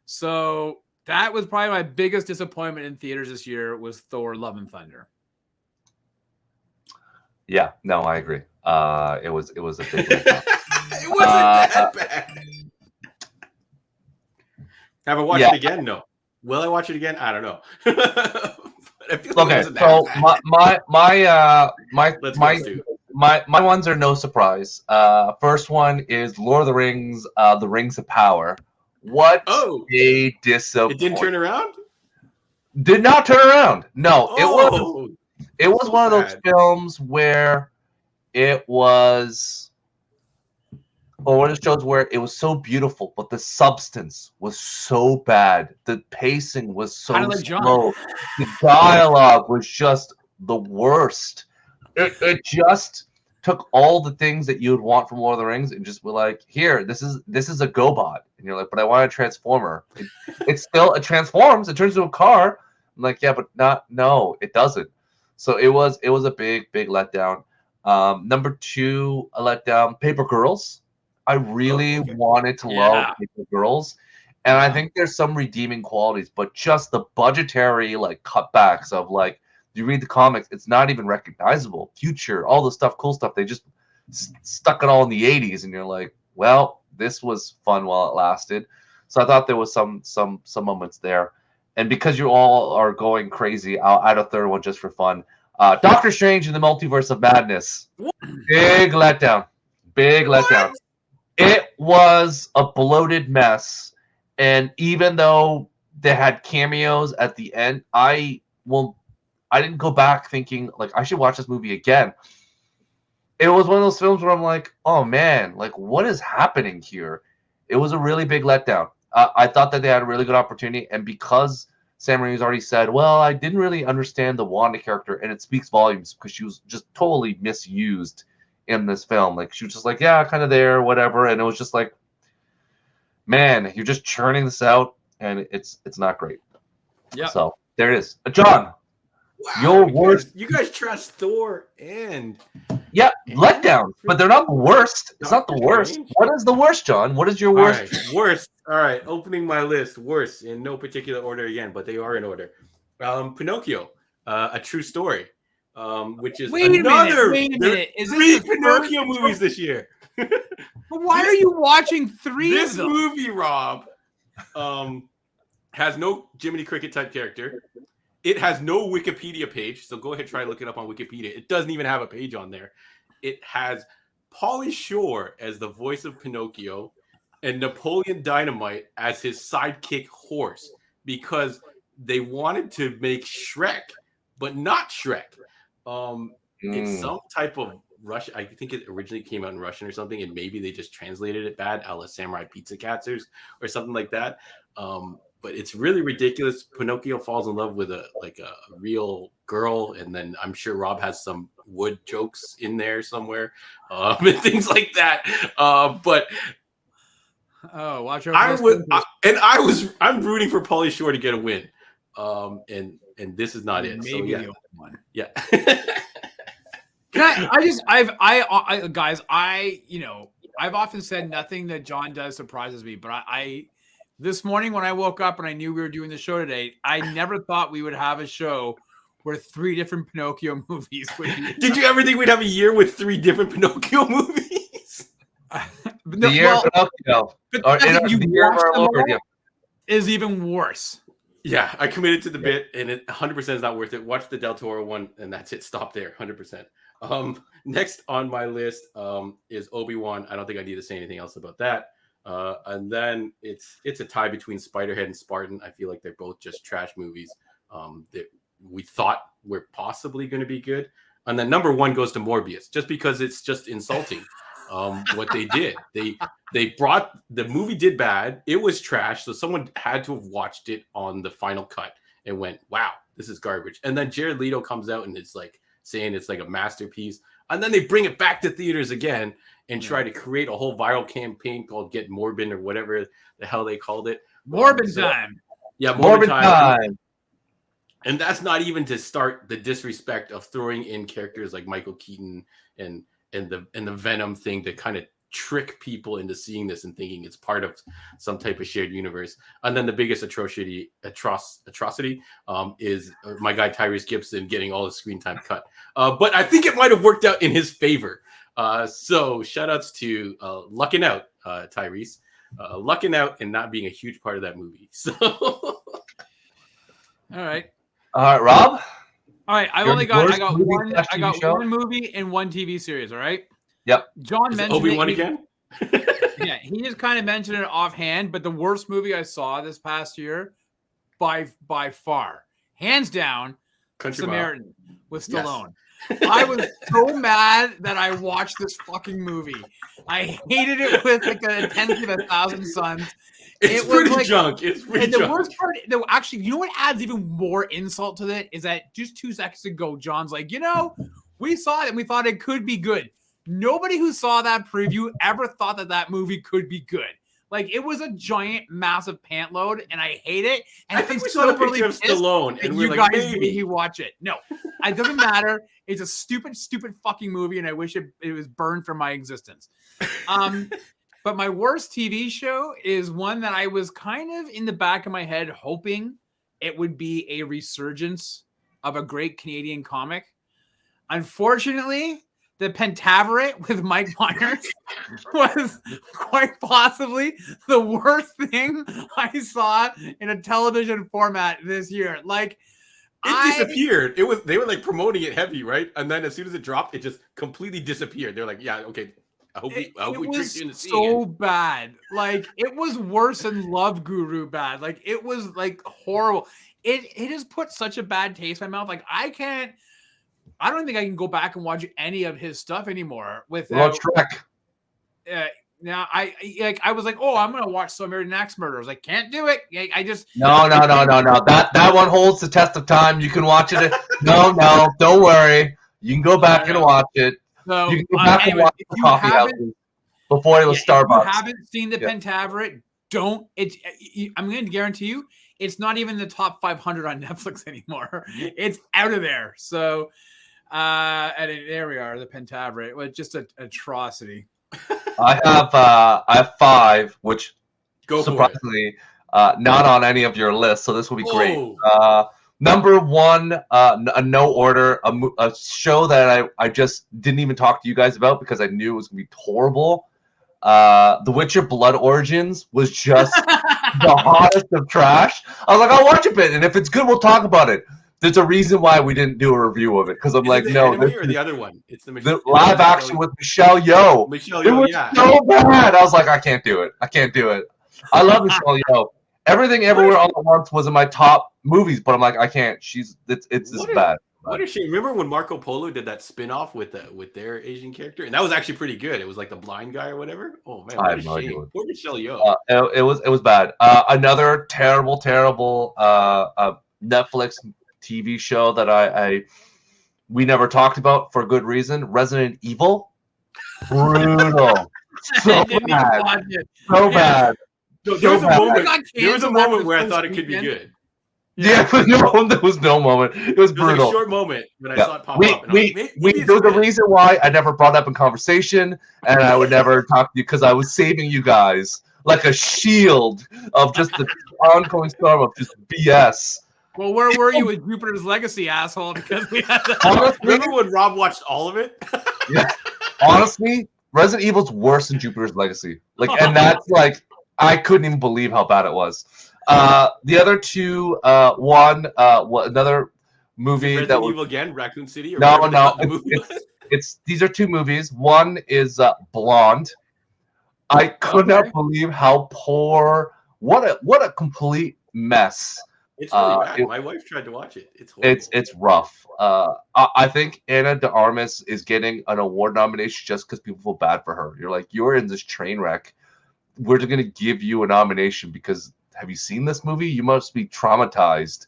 [SPEAKER 2] So that was probably my biggest disappointment in theaters this year was Thor: Love and Thunder.
[SPEAKER 1] Yeah, no, I agree. It was a big
[SPEAKER 3] it wasn't that bad. Have I watched it again? No. Will I watch it again? I don't know. I feel like
[SPEAKER 1] so my ones are no surprise. First one is Lord of the Rings, The Rings of Power. What a disappointment!
[SPEAKER 3] It didn't turn around.
[SPEAKER 1] Did not turn around. No, it was one of those films where it was. Or one of the shows where it was so beautiful, but the substance was so bad. The pacing was so slow. The dialogue was just the worst. It just took all the things that you would want from Lord of the Rings and just were like, here, this is a GoBot. And you're like, but I want a Transformer. It transforms, it turns into a car. I'm like, yeah, but no, it doesn't. So it was a big letdown. Number 2, a letdown, Paper Girls. I really wanted to love Paper Girls, and I think there's some redeeming qualities, but just the budgetary like cutbacks of like you read the comics, it's not even recognizable. Future, all the stuff, cool stuff, they just stuck it all in the 80s, and you're like, well, this was fun while it lasted. So I thought there was some moments there, and because you all are going crazy, I'll add a third one just for fun. Doctor Strange in the Multiverse of Madness. Big letdown. It was a bloated mess, and even though they had cameos at the end, I didn't go back thinking like I should watch this movie again. It was one of those films where I'm like, oh man, like what is happening here? It was a really big letdown. I thought that they had a really good opportunity, and because Sam Raimi's already said, well, I didn't really understand the Wanda character, and it speaks volumes because she was just totally misused in this film. Like she was just like, yeah, kind of there, whatever, and it was just like, man, you're just churning this out, and it's not great. Yeah. So there it is, John.
[SPEAKER 3] Wow, your worst. You guys trust Thor and
[SPEAKER 1] letdown, but they're not the worst. It's not the worst. What is the worst, John? What is your worst?
[SPEAKER 3] Right, worst. All right, opening my list. Worst in no particular order again, but they are in order. Pinocchio, A True Story. Which is
[SPEAKER 2] wait a minute. Is this
[SPEAKER 3] 3 Pinocchio movies this year?
[SPEAKER 2] Why are you watching 3
[SPEAKER 3] of
[SPEAKER 2] them?
[SPEAKER 3] This movie, Rob, has no Jiminy Cricket type character. It has no Wikipedia page, so go ahead and try to look it up on Wikipedia. It doesn't even have a page on there. It has Pauly Shore as the voice of Pinocchio and Napoleon Dynamite as his sidekick horse because they wanted to make Shrek, but not Shrek. It's some type of Russian. I think it originally came out in Russian or something, and maybe they just translated it bad, a la Samurai Pizza Cats or something like that. but it's really ridiculous. Pinocchio falls in love with a real girl, and then I'm sure Rob has some wood jokes in there somewhere, and things like that. But
[SPEAKER 2] oh, watch out!
[SPEAKER 3] I'm rooting for Pauly Shore to get a win, and this is not it.
[SPEAKER 2] Maybe
[SPEAKER 3] So yeah,
[SPEAKER 2] the only one.
[SPEAKER 3] yeah.
[SPEAKER 2] Guys, I've often said nothing that John does surprises me, but I this morning when I woke up and I knew we were doing the show today, I never thought we would have a show where 3 different Pinocchio movies would be.
[SPEAKER 3] Did you ever think we'd have a year with 3 different Pinocchio movies?
[SPEAKER 1] The year of Pinocchio.
[SPEAKER 2] Or you
[SPEAKER 1] the year of our Lord, yeah.
[SPEAKER 2] Is even worse.
[SPEAKER 3] Yeah, I committed to the bit, and it 100% is not worth it. Watch the Del Toro one, and that's it. Stop there, 100%. Next on my list is Obi-Wan. I don't think I need to say anything else about that. And then it's a tie between Spiderhead and Spartan. I feel like they're both just trash movies that we thought were possibly going to be good. And then number 1 goes to Morbius, just because it's just insulting what they did. They brought the movie did bad. It was trash. So someone had to have watched it on the final cut and went, wow, this is garbage. And then Jared Leto comes out and it's like saying it's like a masterpiece. And then they bring it back to theaters again and try to create a whole viral campaign called Get Morbin or whatever the hell they called it.
[SPEAKER 2] Morbin time.
[SPEAKER 3] Yeah, Morbin time. And that's not even to start the disrespect of throwing in characters like Michael Keaton and the Venom thing to kind of trick people into seeing this and thinking it's part of some type of shared universe. And then the biggest atrocity is my guy Tyrese Gibson getting all the screen time cut. But I think it might have worked out in his favor. So shout outs to lucking out, Tyrese. Lucking out and not being a huge part of that movie. So
[SPEAKER 2] all right,
[SPEAKER 1] Rob.
[SPEAKER 2] All right, I got one movie and 1 TV series. All right.
[SPEAKER 1] Yep.
[SPEAKER 2] John mentioned
[SPEAKER 3] Obi-Wan again.
[SPEAKER 2] Yeah, he just kind of mentioned it offhand, but the worst movie I saw this past year, by far, hands down,
[SPEAKER 3] Country
[SPEAKER 2] Samaritan with Stallone.
[SPEAKER 3] Yes.
[SPEAKER 2] I was so mad that I watched this fucking movie. I hated it with like a 10th of 1,000 suns.
[SPEAKER 3] It's pretty junk. It's pretty junk.
[SPEAKER 2] The worst part, though, actually, you know what adds even more insult to that is that just 2 seconds ago, John's like, we saw it and we thought it could be good. Nobody who saw that preview ever thought that movie could be good. Like, it was a giant, massive pant load, and I hate it. And
[SPEAKER 3] I think we saw the picture of Stallone, and
[SPEAKER 2] you
[SPEAKER 3] we're
[SPEAKER 2] guys
[SPEAKER 3] like, maybe
[SPEAKER 2] you watch it. No, it doesn't matter. It's a stupid fucking movie, and I wish it was burned from my existence. But my worst TV show is one that I was kind of in the back of my head hoping it would be a resurgence of a great Canadian comic. Unfortunately, The Pentaveret with Mike Myers was quite possibly the worst thing I saw in a television format this year. Like,
[SPEAKER 3] it disappeared. They were like promoting it heavy, right? And then as soon as it dropped, it just completely disappeared. They're like, yeah, okay. I hope we tricked you into seeing it.
[SPEAKER 2] So bad. Like, it was worse than Love Guru bad. Like, it was like horrible. It has put such a bad taste in my mouth. Like, I don't think I can go back and watch any of his stuff anymore without
[SPEAKER 1] Trek.
[SPEAKER 2] Now I was like, oh, I'm gonna watch some American Axe Murderers. I can't do it. I just
[SPEAKER 1] No. That one holds the test of time. You can watch it. No, don't worry. You can go back and watch it.
[SPEAKER 2] So,
[SPEAKER 1] you can go back and watch the coffee houses before it was Starbucks.
[SPEAKER 2] If you haven't seen The Pentaveret, don't. I'm going to guarantee you, it's not even the top 500 on Netflix anymore. It's out of there. So, and there we are, The Pentaveret. It was just an atrocity.
[SPEAKER 1] I have 5, which surprisingly not on any of your lists. So this will be great. Number 1, a no order, a show that I just didn't even talk to you guys about because I knew it was going to be horrible. The Witcher Blood Origins was just the hottest of trash. I was like, I'll watch a bit, and if it's good, we'll talk about it. There's a reason why we didn't do a review of it because I'm like, no.
[SPEAKER 3] This or the other one? It's
[SPEAKER 1] the live action with Michelle Yeoh. It was so bad. I was like, I can't do it. I love Michelle Yeoh. Everything Everywhere All at Once was in my top movies, but I'm like, I can't. It's this bad.
[SPEAKER 3] What a shame. Remember when Marco Polo did that spin-off with their Asian character? And that was actually pretty good. It was like the blind guy or whatever. Oh man, what a shame. Poor Michelle Yeoh.
[SPEAKER 1] It was bad. Another terrible Netflix TV show that we never talked about for good reason. Resident Evil. Brutal. So bad. So bad.
[SPEAKER 3] No, there was a moment where I thought it could be good.
[SPEAKER 1] Yeah, but no, there was no moment. It was brutal.
[SPEAKER 3] There was a short moment when I saw it pop up.
[SPEAKER 1] There was a reason why I never brought up in conversation, and I would never talk to you because I was saving you guys like a shield of just the ongoing storm of just BS.
[SPEAKER 2] Well, where were you with Jupiter's Legacy, asshole? Because we had
[SPEAKER 3] remember when Rob watched all of it?
[SPEAKER 1] Yeah. Honestly, Resident Evil's worse than Jupiter's Legacy. And that's I couldn't even believe how bad it was. The other two, another movie
[SPEAKER 3] Resident
[SPEAKER 1] that was
[SPEAKER 3] Evil again, Raccoon City. Or
[SPEAKER 1] no, it's these are two movies. One is Blonde. I could not believe how poor. What a complete mess.
[SPEAKER 3] It's really bad. My wife tried to watch it. It's horrible.
[SPEAKER 1] It's rough. I think Ana de Armas is getting an award nomination just because people feel bad for her. You're like, you're in this train wreck. We're just gonna give you a nomination because have you seen this movie? You must be traumatized.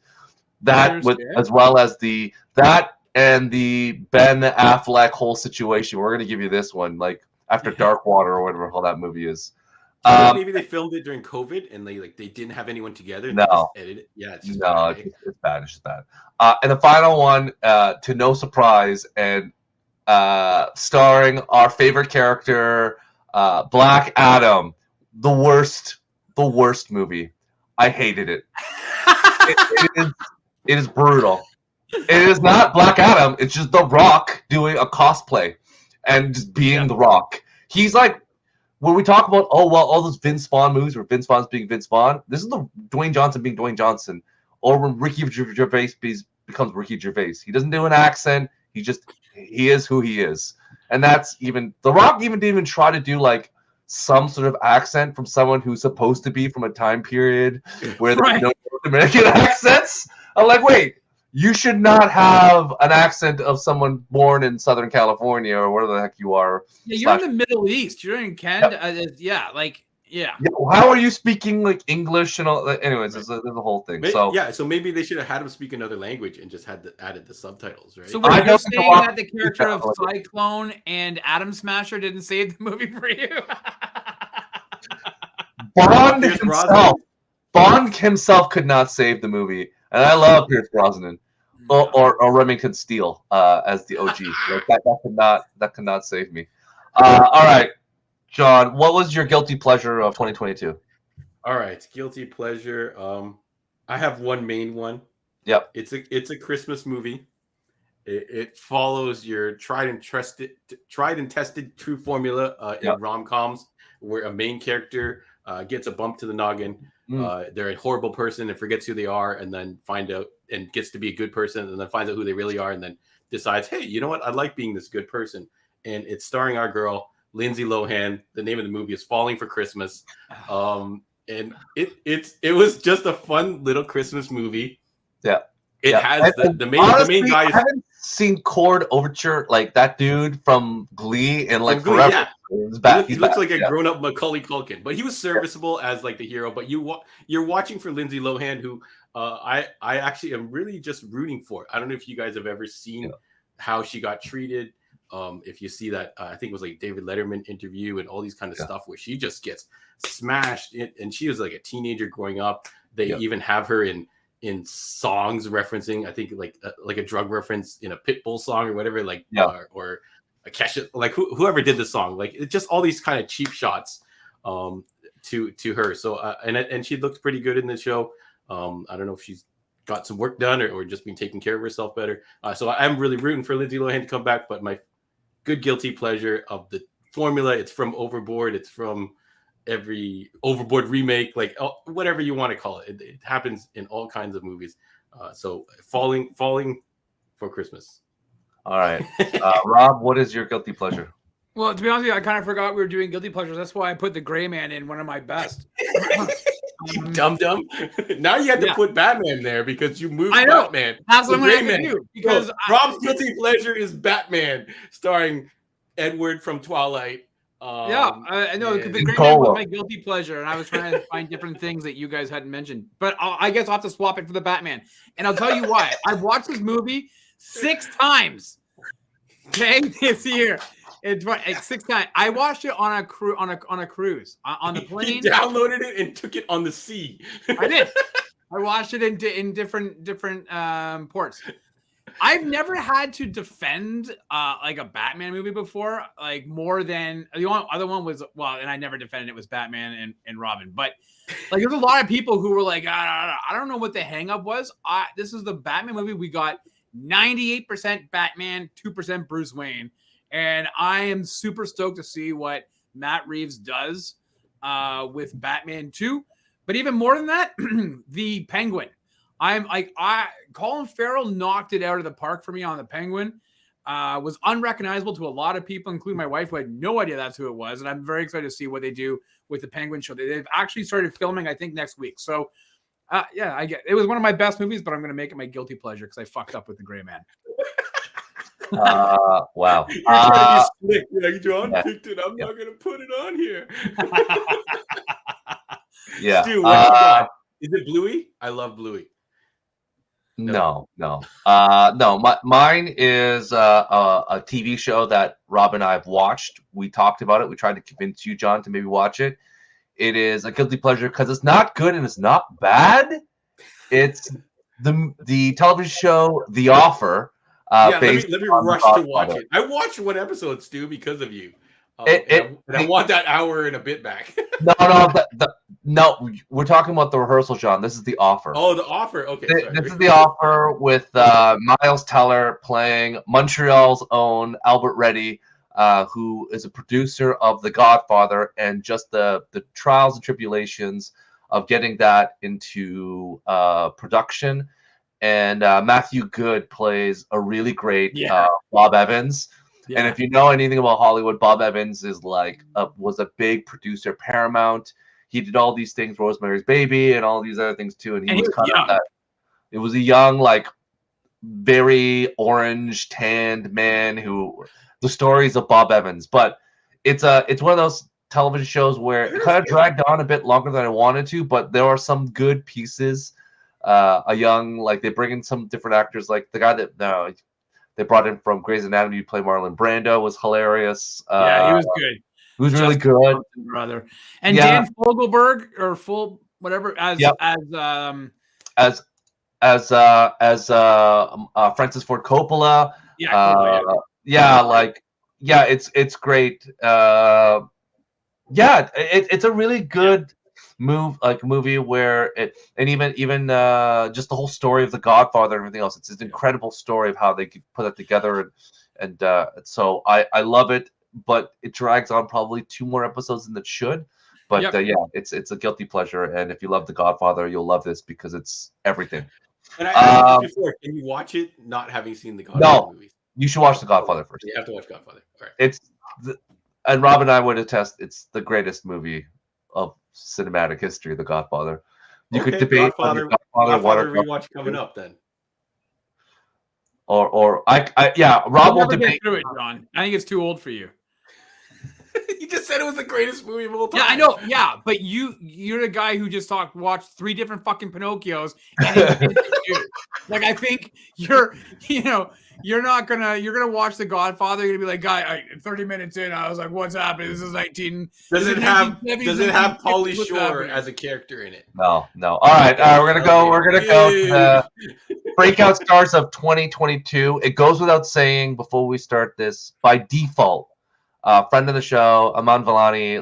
[SPEAKER 1] As well as that and the Ben Affleck whole situation. We're gonna give you this one, after Dark Water or whatever the hell that movie is.
[SPEAKER 3] Maybe they filmed it during COVID and they didn't have anyone together. And
[SPEAKER 1] no,
[SPEAKER 3] they just edited it. Yeah, it's just
[SPEAKER 1] it's bad. It's just bad. And the final one, to no surprise, and starring our favorite character, Black Adam, the worst movie. I hated it. It is brutal. It is not Black Adam. It's just The Rock doing a cosplay and just being The Rock. He's like, when we talk about, all those Vince Vaughn movies where Vince Vaughn's being Vince Vaughn, this is the Dwayne Johnson being Dwayne Johnson. Or when Ricky Gervais becomes Ricky Gervais. He doesn't do an accent. He is who he is. And that's even, The Rock didn't even try to do some sort of accent from someone who's supposed to be from a time period where there's no North American accents. I'm like, wait, you should not have an accent of someone born in Southern California or wherever the heck you are.
[SPEAKER 2] Yeah, you're in the Middle East. You're in Canada.
[SPEAKER 1] How are you speaking English and all? Anyways, there's a whole thing.
[SPEAKER 3] So maybe they should have had him speak another language and just added the subtitles, right?
[SPEAKER 2] So you're saying that the character of Cyclone and Atom Smasher didn't save the movie for you?
[SPEAKER 1] Bond himself could not save the movie, and I love Pierce Brosnan or Remington Steele as the OG. That could not save me. All right, John, what was your guilty pleasure of 2022?
[SPEAKER 3] All right, guilty pleasure. I have one main one.
[SPEAKER 1] Yep.
[SPEAKER 3] It's a Christmas movie. It follows your tried and tested true formula in rom-coms, where a main character gets a bump to the noggin. They're a horrible person and forgets who they are, and then find out and gets to be a good person, and then finds out who they really are, and then decides, hey, you know what? I like being this good person. And it's starring our girl Lindsay Lohan. The name of the movie is Falling for Christmas. And it was just a fun little Christmas movie.
[SPEAKER 1] Yeah.
[SPEAKER 3] It has the main guy.
[SPEAKER 1] I haven't seen Chord Overture, that dude from Glee and forever.
[SPEAKER 3] Yeah. He looks like a grown-up Macaulay Culkin, but he was serviceable as the hero. But you're watching for Lindsay Lohan, who I actually am really just rooting for. I don't know if you guys have ever seen how she got treated. If you see that, I think it was David Letterman interview and all these kind of stuff where she just gets smashed, and she was a teenager growing up. They even have her in songs referencing, I think a drug reference in a Pitbull song or whatever, or a Kesha, whoever did the song, it's just all these kind of cheap shots to her. So and she looked pretty good in the show. I don't know if she's got some work done or just been taking care of herself better. So I'm really rooting for Lindsay Lohan to come back. But my good guilty pleasure of the formula, it's from Overboard. It's from every Overboard remake, whatever you want to call it. It happens in all kinds of movies. So falling for Christmas.
[SPEAKER 1] All right. Rob, what is your guilty pleasure?
[SPEAKER 2] Well, to be honest with you, I kind of forgot we were doing guilty pleasures. That's why I put The Gray Man in one of my best.
[SPEAKER 3] You dumb. Now you have to put Batman there because you moved Batman.
[SPEAKER 2] That's what I'm going to do. Because
[SPEAKER 3] Rob's guilty pleasure is Batman, starring Edward from Twilight.
[SPEAKER 2] I know because the Gray Man was my guilty pleasure, and I was trying to find different things that you guys hadn't mentioned. But I guess I'll have to swap it for the Batman, and I'll tell you why. I've watched this movie 6 times. Okay, this year. It's 6 times. I watched it on a cruise on the plane.
[SPEAKER 3] You downloaded it and took it on the sea.
[SPEAKER 2] I did. I watched it in different ports. I've never had to defend like a Batman movie before, like more than the other one was and I never defended it was Batman and Robin, but like there's a lot of people who were like, I don't know what the hang up was. This is the Batman movie. We got 98% Batman, 2% Bruce Wayne. And I am super stoked to see what Matt Reeves does with Batman 2. But even more than that, the Penguin. Colin Farrell knocked it out of the park for me on the Penguin. Was unrecognizable to a lot of people, including my wife, who had no idea that's who it was. And I'm very excited to see what they do with the Penguin show. They've actually started filming, I think, next week. So, I get it was one of my best movies, but I'm going to make it my guilty pleasure because I fucked up with the Gray Man.
[SPEAKER 1] Wow.
[SPEAKER 3] You're trying to be slick. You're like, John picked it. I'm not going to put it on here.
[SPEAKER 1] Yeah.
[SPEAKER 3] Stu, what you got? Is it Bluey? I love Bluey.
[SPEAKER 1] No. Mine is a TV show that Rob and I have watched. We talked about it. We tried to convince you, John, to maybe watch it. It is a guilty pleasure because it's not good and it's not bad. It's the television show The Offer.
[SPEAKER 3] Let me rush to watch it. I watched one episode, Stu, because of you. I want that hour and a bit back.
[SPEAKER 1] No, we're talking about the rehearsal, John. This is The Offer.
[SPEAKER 3] Oh, The Offer. Okay,
[SPEAKER 1] this is The Offer with Miles Teller playing Montreal's own Albert Reddy, who is a producer of The Godfather, and just the trials and tribulations of getting that into production. And Matthew Good plays a really great Bob Evans. Yeah. And if you know anything about Hollywood, Bob Evans is was a big producer at Paramount. He did all these things, Rosemary's Baby, and all these other things too. And he was kind of that. It was a young, very orange tanned man who the stories of Bob Evans. But it's one of those television shows where it kind of dragged on a bit longer than I wanted to, but there are some good pieces. They bring in some different actors, like the guy that they brought in from Grey's Anatomy to play Marlon Brando was hilarious.
[SPEAKER 2] He was good.
[SPEAKER 1] He was really good,
[SPEAKER 2] brother. And Dan Fogelberg or as
[SPEAKER 1] Francis Ford Coppola. It's great. It's a really good movie where even just the whole story of The Godfather and everything else. It's an incredible story of how they could put it together, and so I love it, but it drags on probably 2 more episodes than it should. But it's a guilty pleasure, and if you love The Godfather, you'll love this because it's everything.
[SPEAKER 3] And I asked you before, can you watch it not having seen the Godfather movies?
[SPEAKER 1] You should watch The Godfather first.
[SPEAKER 3] You have to watch Godfather. All right.
[SPEAKER 1] And Rob and I would attest, it's the greatest movie of cinematic history, The Godfather. You could debate
[SPEAKER 3] Godfather rewatch coming up then.
[SPEAKER 1] Rob will debate
[SPEAKER 2] through it, John. I think it's too old for you.
[SPEAKER 3] You just said it was the greatest movie of all time.
[SPEAKER 2] Yeah, I know. Yeah, but you're the guy who just watched 3 different fucking Pinocchios. And I think you're gonna watch The Godfather. You're gonna be like, guy, 30 minutes in, I was like, what's happening? This is 19.
[SPEAKER 3] Does it have Pauly Shore as a character in it?
[SPEAKER 1] No. All right. We're gonna go to the breakout stars of 2022. It goes without saying before we start this, by default, friend of the show, Aman Vellani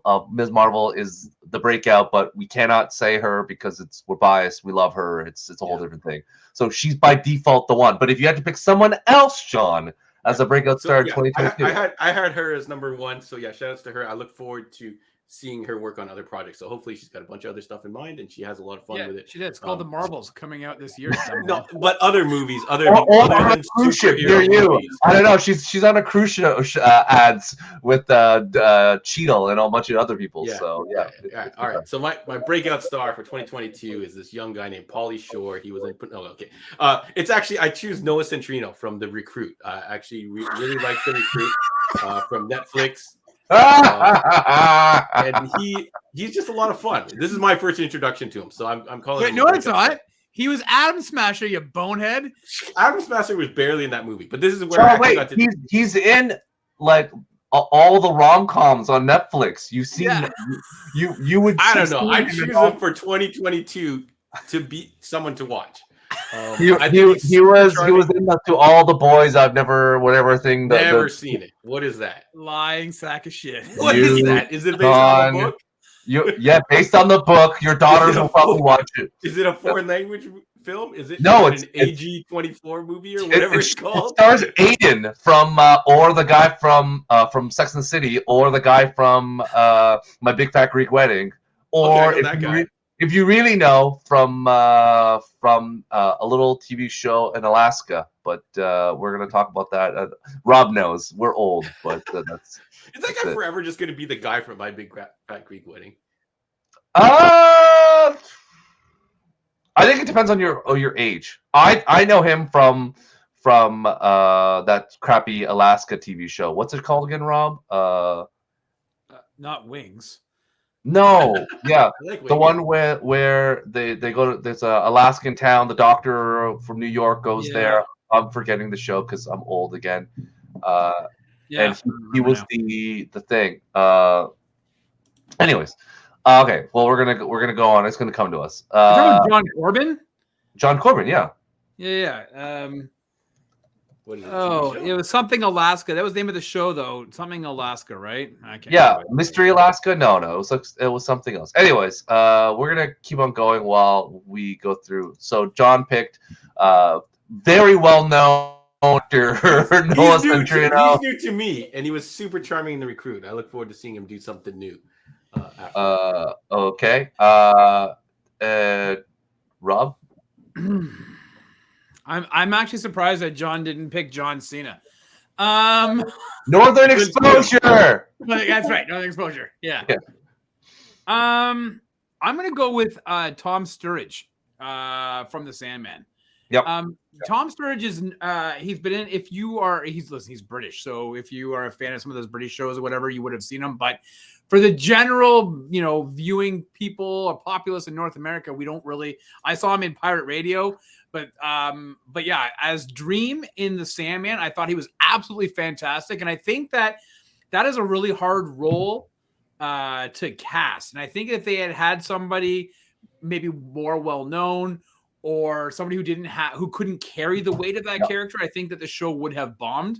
[SPEAKER 1] of Ms. Marvel is the breakout, but we cannot say her because we're biased. We love her. It's a whole different thing. So she's by default the one. But if you had to pick someone else, John, as a breakout star in 2022,
[SPEAKER 3] I had her as number 1. So shout outs to her. I look forward to seeing her work on other projects. So hopefully she's got a bunch of other stuff in mind and she has a lot of fun with it.
[SPEAKER 2] She did. It's called The Marbles, coming out this year.
[SPEAKER 3] No, but other movies, other
[SPEAKER 1] Or on a
[SPEAKER 3] than
[SPEAKER 1] cruise ship near
[SPEAKER 3] superhero
[SPEAKER 1] you.
[SPEAKER 3] movies.
[SPEAKER 1] I don't know. She's on a cruise show ads with Cheadle and a bunch of other people.
[SPEAKER 3] Yeah,
[SPEAKER 1] So yeah.
[SPEAKER 3] All right. So my breakout star for 2022 is this young guy named Pauly Shore. He was in. Oh, okay. It's actually I choose Noah Centineo from The Recruit. I actually really like The Recruit from Netflix. And he's just a lot of fun. This is my first introduction to him, so I'm calling.
[SPEAKER 2] Wait, no, it's not. He was Adam Smasher, you bonehead.
[SPEAKER 3] Adam Smasher was barely in that movie, but this is where I got to.
[SPEAKER 1] He's in like all the rom-coms on Netflix. You've seen you would.
[SPEAKER 3] I don't know. I choose him for 2022 to be someone to watch.
[SPEAKER 1] He was in To All the Boys I've Never whatever thing.
[SPEAKER 3] Never seen it. What is that?
[SPEAKER 2] Lying sack of shit.
[SPEAKER 3] What is that? Is it based on the book?
[SPEAKER 1] Based on the book. Your daughters will probably watch it.
[SPEAKER 3] Is it a foreign language film? Is it
[SPEAKER 1] it's
[SPEAKER 3] an AG-24 movie or whatever it's called?
[SPEAKER 1] It stars Aiden from or the guy from Sex and the City, or the guy from My Big Fat Greek Wedding, or if you really know from a little TV show in Alaska. But we're gonna talk about that. Rob knows we're old, but that's.
[SPEAKER 3] Is that guy forever just going to be the guy from My Big Fat Greek Wedding?
[SPEAKER 1] I think it depends on your age. I know him from that crappy Alaska TV show. What's it called again, Rob?
[SPEAKER 2] Not Wings.
[SPEAKER 1] No, yeah,
[SPEAKER 3] like
[SPEAKER 1] the one where they go to there's a Alaskan town. The doctor from New York goes there. I'm forgetting the show because I'm old again. And he was the thing. Anyways, okay. Well, we're gonna go on. It's gonna come to us.
[SPEAKER 2] John Corbin.
[SPEAKER 1] John Corbin, yeah.
[SPEAKER 2] Yeah.
[SPEAKER 3] What is it,
[SPEAKER 2] it was something Alaska. That was the name of the show, though. Something Alaska, right? I can't.
[SPEAKER 1] Yeah, Mystery Alaska. No, it was something else. Anyways, we're gonna keep on going while we go through. So John picked very well known. Noah Centineo.
[SPEAKER 3] He's new to me, and he was super charming in The Recruit. I look forward to seeing him do something new.
[SPEAKER 1] Okay. Rob?
[SPEAKER 2] I'm actually surprised that John didn't pick John Cena.
[SPEAKER 1] Northern Exposure.
[SPEAKER 2] That's right, Northern Exposure. Yeah. I'm gonna go with Tom Sturridge from The Sandman.
[SPEAKER 1] Yep.
[SPEAKER 2] Tom Sturridge is he's been in. He's British, so if you are a fan of some of those British shows or whatever, you would have seen him. But for the general, viewing people or populace in North America, we don't really. I saw him in Pirate Radio, but yeah, as Dream in The Sandman, I thought he was absolutely fantastic, and I think that is a really hard role to cast. And I think if they had somebody maybe more well known, or somebody who couldn't carry the weight of that character, I think that the show would have bombed.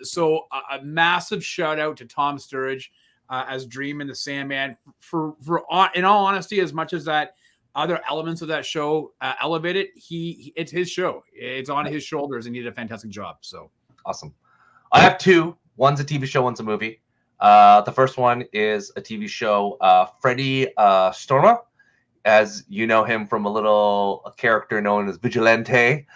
[SPEAKER 2] So a massive shout out to Tom Sturridge as Dream in The Sandman. For in all honesty, as much as that other elements of that show elevate it, it's his show. It's on his shoulders, and he did a fantastic job. So
[SPEAKER 1] awesome. I have two. One's a TV show, one's a movie. The first one is a TV show, Freddie Storma. As you know him from a character known as Vigilante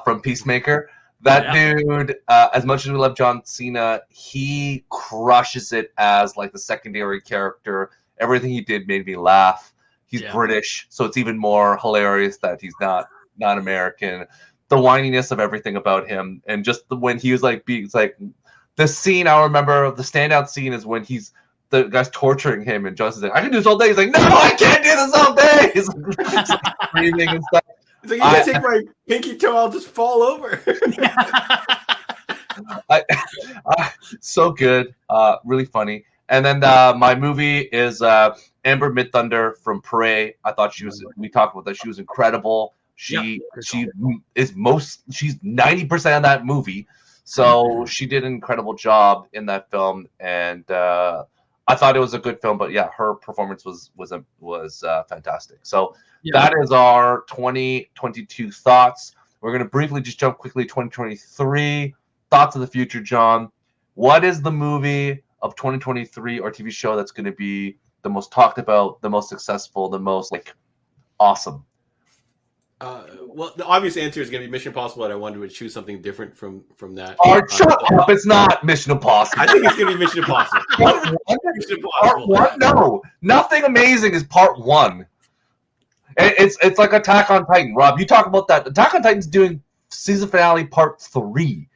[SPEAKER 1] from Peacemaker. That dude, as much as we love John Cena, he crushes it as like the secondary character. Everything he did made me laugh. He's British, so it's even more hilarious that he's not American. The whininess of everything about him, and just when he was the scene I remember, the standout scene is when the guy's torturing him, and Johnson's like, I can do this all day. He's like, no, I can't do this all day. He's like screaming and stuff.
[SPEAKER 3] He's like, you can take my pinky toe, I'll just fall over.
[SPEAKER 1] So good. Really funny. And then my movie is Amber Midthunder from Prey. I thought we talked about that. She was incredible. She's 90% of that movie. So she did an incredible job in that film. And I thought it was a good film, but yeah, her performance was fantastic. So that is our 2022 thoughts. We're going to briefly just jump quickly 2023 thoughts of the future. John, what is the movie of 2023 or TV show that's going to be the most talked about, the most successful, the most like awesome?
[SPEAKER 3] Well, the obvious answer is going to be Mission Impossible, and I wanted to choose something different from that.
[SPEAKER 1] Shut up! It's not Mission Impossible.
[SPEAKER 3] I think it's going to be Mission Impossible. Mission
[SPEAKER 1] Part
[SPEAKER 3] Impossible.
[SPEAKER 1] 1? No, nothing amazing is part 1. It's like Attack on Titan. Rob, you talk about that. Attack on Titan's doing season finale part 3.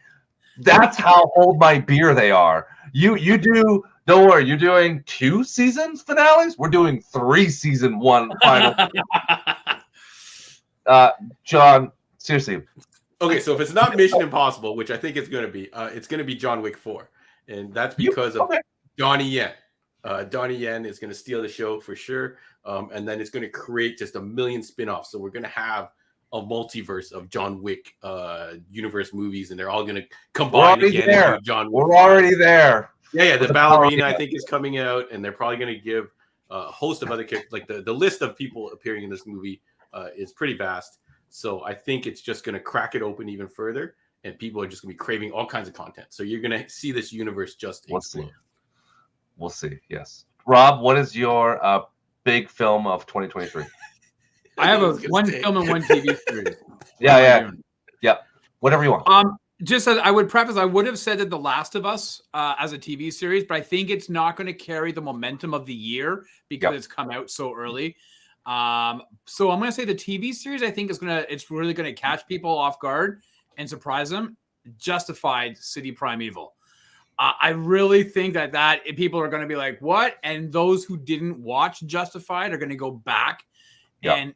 [SPEAKER 1] That's how hold my beer they are. You do. Don't worry. You're doing 2 seasons finales. We're doing 3 season 1 final. John, seriously.
[SPEAKER 3] Okay, so if it's not Mission Impossible, which I think it's going to be John Wick 4, and that's because of Donnie Yen. Donnie Yen is going to steal the show for sure, and then it's going to create just a million spin-offs. So we're going to have a multiverse of John Wick universe movies, and they're all going to combine again. Into John Wick.
[SPEAKER 1] We're already there.
[SPEAKER 3] Yeah. The ballerina I think is coming out, and they're probably going to give a host of other characters. Like the list of people appearing in this movie is pretty vast. So I think it's just going to crack it open even further, and people are just going to be craving all kinds of content. So you're going to see this universe just explode.
[SPEAKER 1] We'll see. Yes, Rob, what is your big film of 2023?
[SPEAKER 2] I have one film and one TV series.
[SPEAKER 1] Yeah. Whatever you want.
[SPEAKER 2] Just as I would preface, I would have said that The Last of Us as a TV series, but I think it's not going to carry the momentum of the year because it's come out so early. So I'm going to say the TV series, I think it's really going to catch people off guard and surprise them. Justified City Primeval. I really think that people are going to be like, what? And those who didn't watch Justified are going to go back and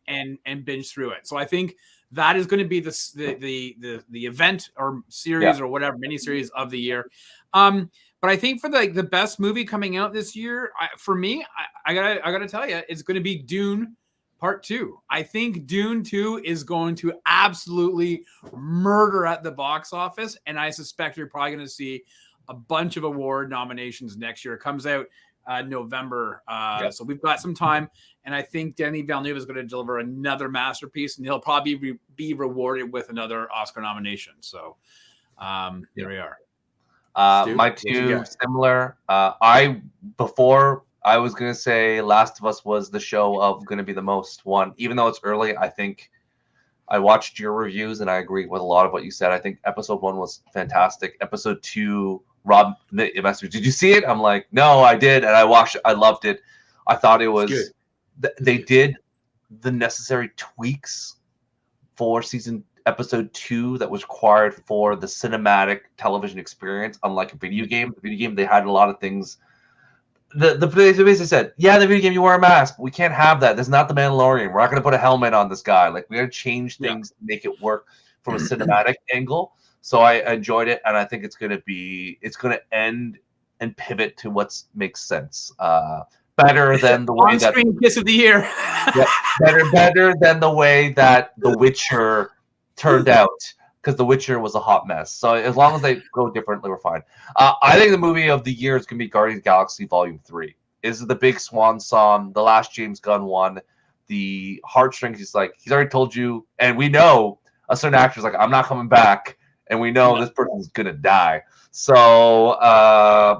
[SPEAKER 2] binge through it. So I think that is going to be the event or series or whatever mini series of the year. But I think for the best movie coming out this year, for me, I gotta tell you, it's going to be Dune Part 2. I think Dune 2 is going to absolutely murder at the box office, and I suspect you're probably going to see a bunch of award nominations next year. It comes out November, so we've got some time, and I think Denis Villeneuve is going to deliver another masterpiece, and he'll probably be rewarded with another Oscar nomination. So there we are.
[SPEAKER 1] My two similar. Before I was gonna say Last of Us was the show of gonna be the most one, even though it's early. I think I watched your reviews and I agree with a lot of what you said. I think episode 1 was fantastic. Episode 2, Rob, the investor, did you see it? I'm like, no, I did, and I watched it. I loved it. I thought it was. They did the necessary tweaks for episode 2 that was required for the cinematic television experience, unlike a video game. The video game, they had a lot of things. They basically said, the video game, you wear a mask. We can't have that. This is not the Mandalorian. We're not going to put a helmet on this guy. Like, we got to change things to make it work from a cinematic angle. So I enjoyed it, and I think it's going to end and pivot to what makes sense. Better than the way
[SPEAKER 2] on-screen kiss of the year.
[SPEAKER 1] better than the way that The Witcher turned out, because The Witcher was a hot mess. So as long as they go differently, we're fine. I think the movie of the year is going to be Guardians of the Galaxy Volume 3. This is the big swan song, the last James Gunn one. The heartstrings, he's already told you, and we know a certain actor's like, I'm not coming back, and we know this person's going to die. So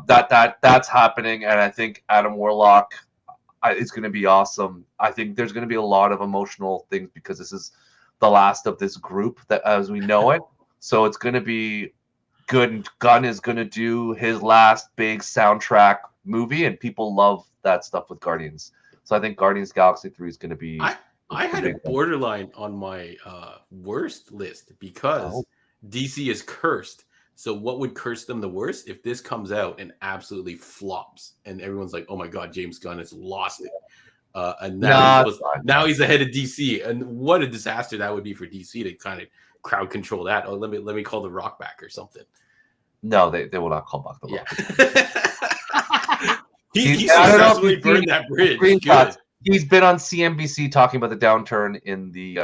[SPEAKER 1] that's happening, and I think Adam Warlock is going to be awesome. I think there's going to be a lot of emotional things because this is the last of this group that as we know it. So it's going to be good. And Gunn is going to do his last big soundtrack movie, and people love that stuff with Guardians. So I think Guardians Galaxy 3 is going to be.
[SPEAKER 3] I had a borderline on my worst list because DC is cursed. So what would curse them the worst if this comes out and absolutely flops and everyone's like, oh my God, James Gunn has lost it. And now he's the head of DC, and what a disaster that would be for DC to kind of crowd control that. Oh, let me call The Rock back or something.
[SPEAKER 1] No, they will not call back The
[SPEAKER 3] Rock. he successfully burned that bridge.
[SPEAKER 1] He's been on CNBC talking about the downturn in the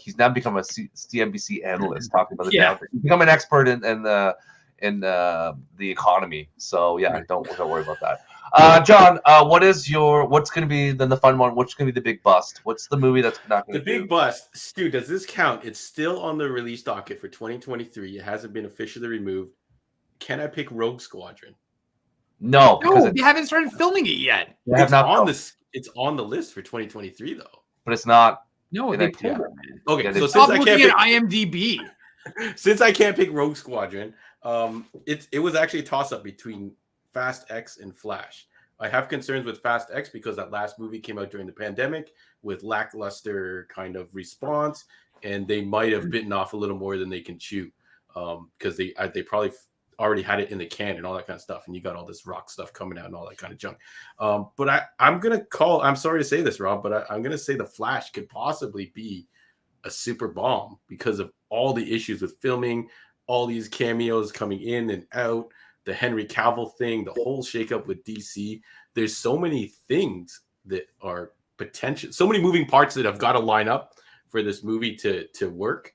[SPEAKER 1] he's now become a CNBC analyst talking about the downturn. He's become an expert in the economy. So don't worry about that. John, what's going to be the fun one? What's going to be the big bust? What's the movie that's not going to be?
[SPEAKER 3] The big bust, Stu, does this count? It's still on the release docket for 2023. It hasn't been officially removed. Can I pick Rogue Squadron?
[SPEAKER 1] No, because
[SPEAKER 2] No, they haven't started filming it yet.
[SPEAKER 1] they have
[SPEAKER 3] It's
[SPEAKER 1] not
[SPEAKER 3] on
[SPEAKER 1] filmed,
[SPEAKER 3] this. It's on the list for 2023 though.
[SPEAKER 1] but it's not.
[SPEAKER 2] No,
[SPEAKER 1] Yeah,
[SPEAKER 2] they
[SPEAKER 1] yeah.
[SPEAKER 2] pulled it, man.
[SPEAKER 3] Okay,
[SPEAKER 1] Yeah,
[SPEAKER 3] so
[SPEAKER 1] they-
[SPEAKER 3] since
[SPEAKER 2] Stop
[SPEAKER 3] I
[SPEAKER 2] looking
[SPEAKER 3] can't
[SPEAKER 2] at
[SPEAKER 3] pick,
[SPEAKER 2] IMDb.
[SPEAKER 3] since I can't pick Rogue Squadron, it was actually a toss up between Fast X and Flash. I have concerns with Fast X because that last movie came out during the pandemic with lackluster kind of response, and they might have bitten off a little more than they can chew, because they probably already had it in the can and all that kind of stuff, and you got all this rock stuff coming out and all that kind of junk. But I'm gonna call. I'm sorry to say this, Rob, but I'm gonna say the Flash could possibly be a super bomb because of all the issues with filming, all these cameos coming in and out, the Henry Cavill thing, the whole shakeup with DC. There's so many things that are potential, so many moving parts that have got to line up for this movie to work.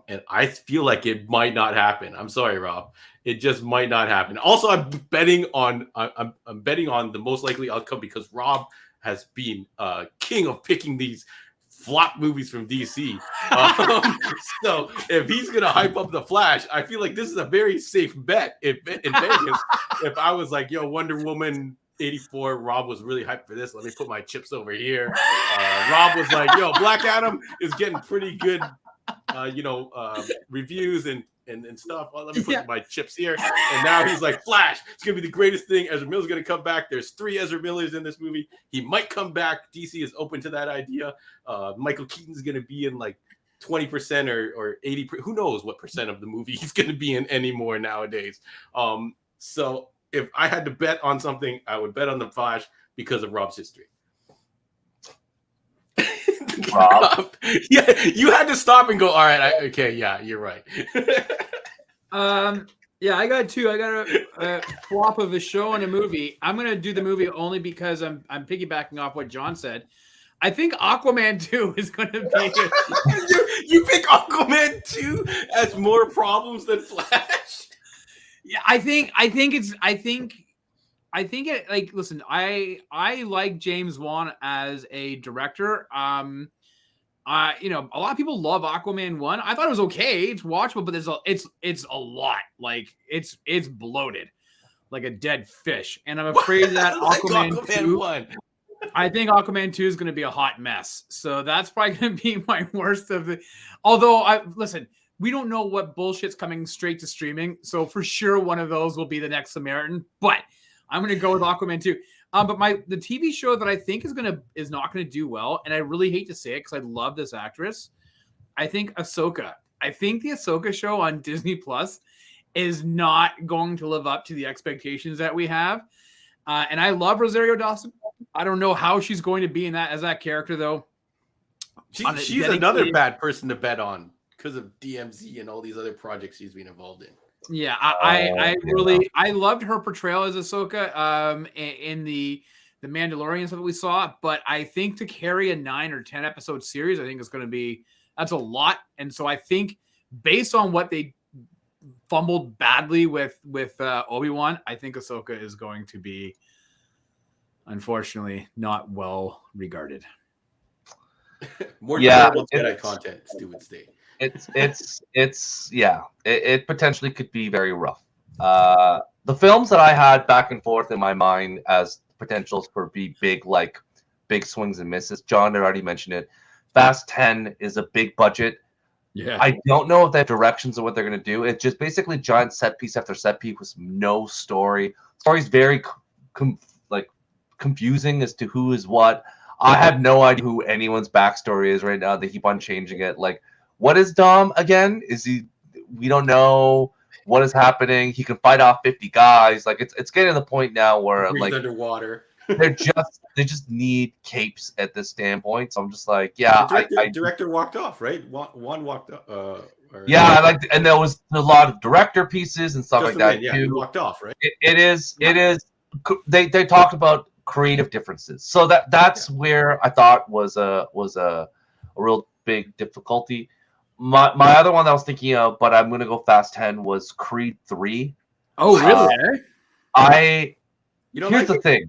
[SPEAKER 3] And I feel like it might not happen. I'm sorry, Rob. It just might not happen. Also, I'm betting on the most likely outcome because Rob has been king of picking these flop movies from DC. So if he's gonna hype up the Flash, I feel like this is a very safe bet. If in Vegas, if I was like, yo, Wonder Woman 84, Rob was really hyped for this. Let me put my chips over here. Rob was like, yo, Black Adam is getting pretty good, reviews and stuff. Well, let me put my chips here. And now he's like, Flash, it's gonna be the greatest thing. Ezra Miller's gonna come back. There's 3 Ezra Millers in this movie. He might come back. DC is open to that idea. Michael Keaton's gonna be in like 20% or 80%. Who knows what percent of the movie he's gonna be in anymore nowadays. So if I had to bet on something, I would bet on the Flash because of Rob's history.
[SPEAKER 1] Rob?
[SPEAKER 3] Yeah, you had to stop and go, all right, okay, yeah, you're right.
[SPEAKER 2] Yeah, I got 2. I got a flop of a show and a movie. I'm gonna do the movie only because I'm piggybacking off what John said. I think Aquaman 2 is gonna be
[SPEAKER 3] you pick Aquaman 2 as more problems than Flash?
[SPEAKER 2] Yeah, I think it, like, listen, I like James Wan as a director. A lot of people love Aquaman 1. I thought it was okay. It's watchable, but it's a lot. Like it's bloated like a dead fish. And I'm afraid that Aquaman 2
[SPEAKER 3] 1.
[SPEAKER 2] I think Aquaman 2 is going to be a hot mess. So that's probably going to be my worst of the. Although listen, we don't know what bullshit's coming straight to streaming. So for sure one of those will be the next Samaritan, but I'm going to go with Aquaman 2. But the TV show that I think is not going to do well, and I really hate to say it because I love this actress. I think Ahsoka. I think the Ahsoka show on Disney Plus is not going to live up to the expectations that we have. And I love Rosario Dawson. I don't know how she's going to be in that as that character though.
[SPEAKER 3] She's another bad person to bet on because of DMZ and all these other projects she's been involved in.
[SPEAKER 2] Yeah, I loved her portrayal as Ahsoka in the Mandalorian stuff that we saw, but I think to carry a 9 or 10 episode series, I think it's going to be, that's a lot. And so I think based on what they fumbled badly with Obi-Wan, I think Ahsoka is going to be, unfortunately, not well regarded.
[SPEAKER 3] More terrible Jedi content, stupid state.
[SPEAKER 1] It potentially could be very rough. The films that I had back and forth in my mind as potentials for big swings and misses. John had already mentioned it. Fast 10 is a big budget.
[SPEAKER 2] Yeah,
[SPEAKER 1] I don't know if they have directions of what they're going to do. It's just basically giant set piece after set piece with no story. Story's very confusing as to who is what. I have no idea who anyone's backstory is right now. They keep on changing it. Like, what is Dom again? We don't know what is happening. He can fight off 50 guys. Like it's getting to the point now where like
[SPEAKER 3] underwater.
[SPEAKER 1] they just need capes at this standpoint. So I'm just like, yeah.
[SPEAKER 3] The director walked off, right? One walked off.
[SPEAKER 1] And there was a lot of director pieces and stuff like that too.
[SPEAKER 3] He walked off, right?
[SPEAKER 1] It is. They talked about creative differences. So that's where I thought was a real big difficulty. My other one that I was thinking of, but I'm gonna go Fast 10 was Creed 3.
[SPEAKER 2] Oh really?
[SPEAKER 1] Here's the thing.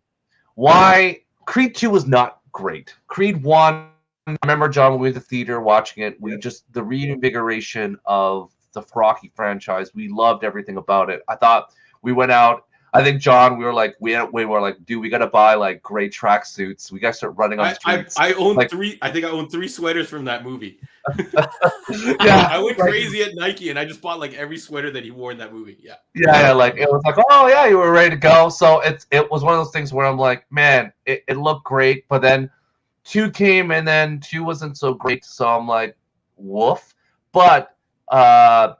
[SPEAKER 1] Why Creed 2 was not great. Creed 1, I remember John when we were at the theater watching it. The reinvigoration of the Rocky franchise. We loved everything about it. I thought we went out. I think John, we were like, dude, we gotta buy like gray tracksuits. We gotta start running on the streets.
[SPEAKER 3] I own
[SPEAKER 1] like,
[SPEAKER 3] 3. I think I own 3 sweaters from that movie.
[SPEAKER 1] yeah,
[SPEAKER 3] I went crazy at Nike, and I just bought like every sweater that he wore in that movie.
[SPEAKER 1] Yeah, like it was like, oh yeah, you were ready to go. So it was one of those things where I'm like, man, it looked great, but then 2 came, and then 2 wasn't so great. So I'm like, woof. But Ryan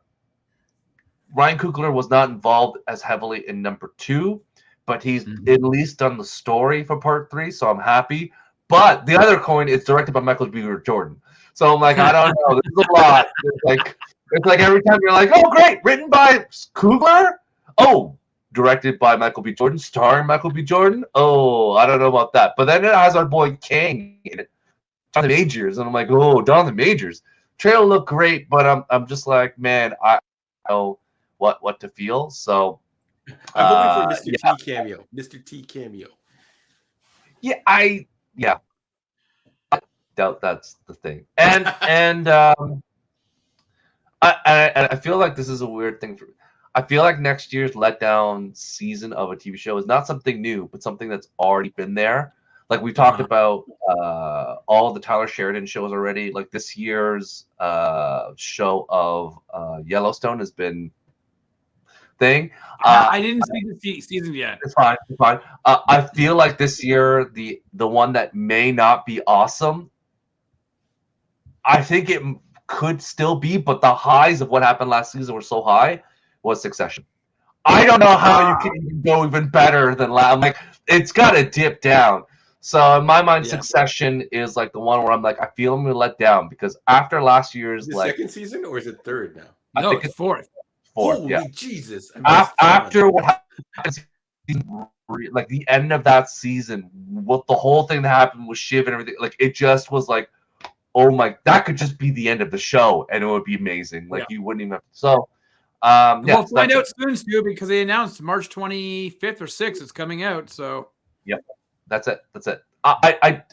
[SPEAKER 1] Coogler was not involved as heavily in number 2, but he's at least done the story for part 3, so I'm happy. But the other coin is directed by Michael B. Jordan. So I'm like, I don't know. This is a lot. It's like every time you're like, oh, great, written by Coogler? Oh, directed by Michael B. Jordan, starring Michael B. Jordan? Oh, I don't know about that. But then it has our boy Kang in it, Jonathan Majors, and I'm like, oh, Jonathan Majors. Trailer looked great, but I'm just like, man, I know what to feel. So
[SPEAKER 3] I'm hoping for Mr. T cameo. Mr. T cameo.
[SPEAKER 1] Yeah, I doubt that's the thing. And I feel like this is a weird thing I feel like next year's letdown season of a TV show is not something new, but something that's already been there. Like we talked about all the Tyler Sheridan shows already. Like this year's show of Yellowstone has been thing.
[SPEAKER 2] I didn't see the season yet.
[SPEAKER 1] It's fine. It's fine. I feel like this year the one that may not be awesome. I think it could still be, but the highs of what happened last season were so high. Was Succession. I don't know how you can even go even better than last. I'm like, it's got to dip down. So in my mind, Succession is like the one where I'm like, I feel I'm gonna let down because after last year's
[SPEAKER 3] the second season, or is it third now?
[SPEAKER 2] No, it's fourth.
[SPEAKER 3] Holy Jesus!
[SPEAKER 1] After what happened, like the end of that season, what the whole thing that happened with Shiv and everything, like it just was like, oh my, that could just be the end of the show, and it would be amazing. Like you wouldn't even have to. So.
[SPEAKER 2] We'll find out soon, Stu, because they announced March 25th or 6th it's coming out. So,
[SPEAKER 1] that's it. I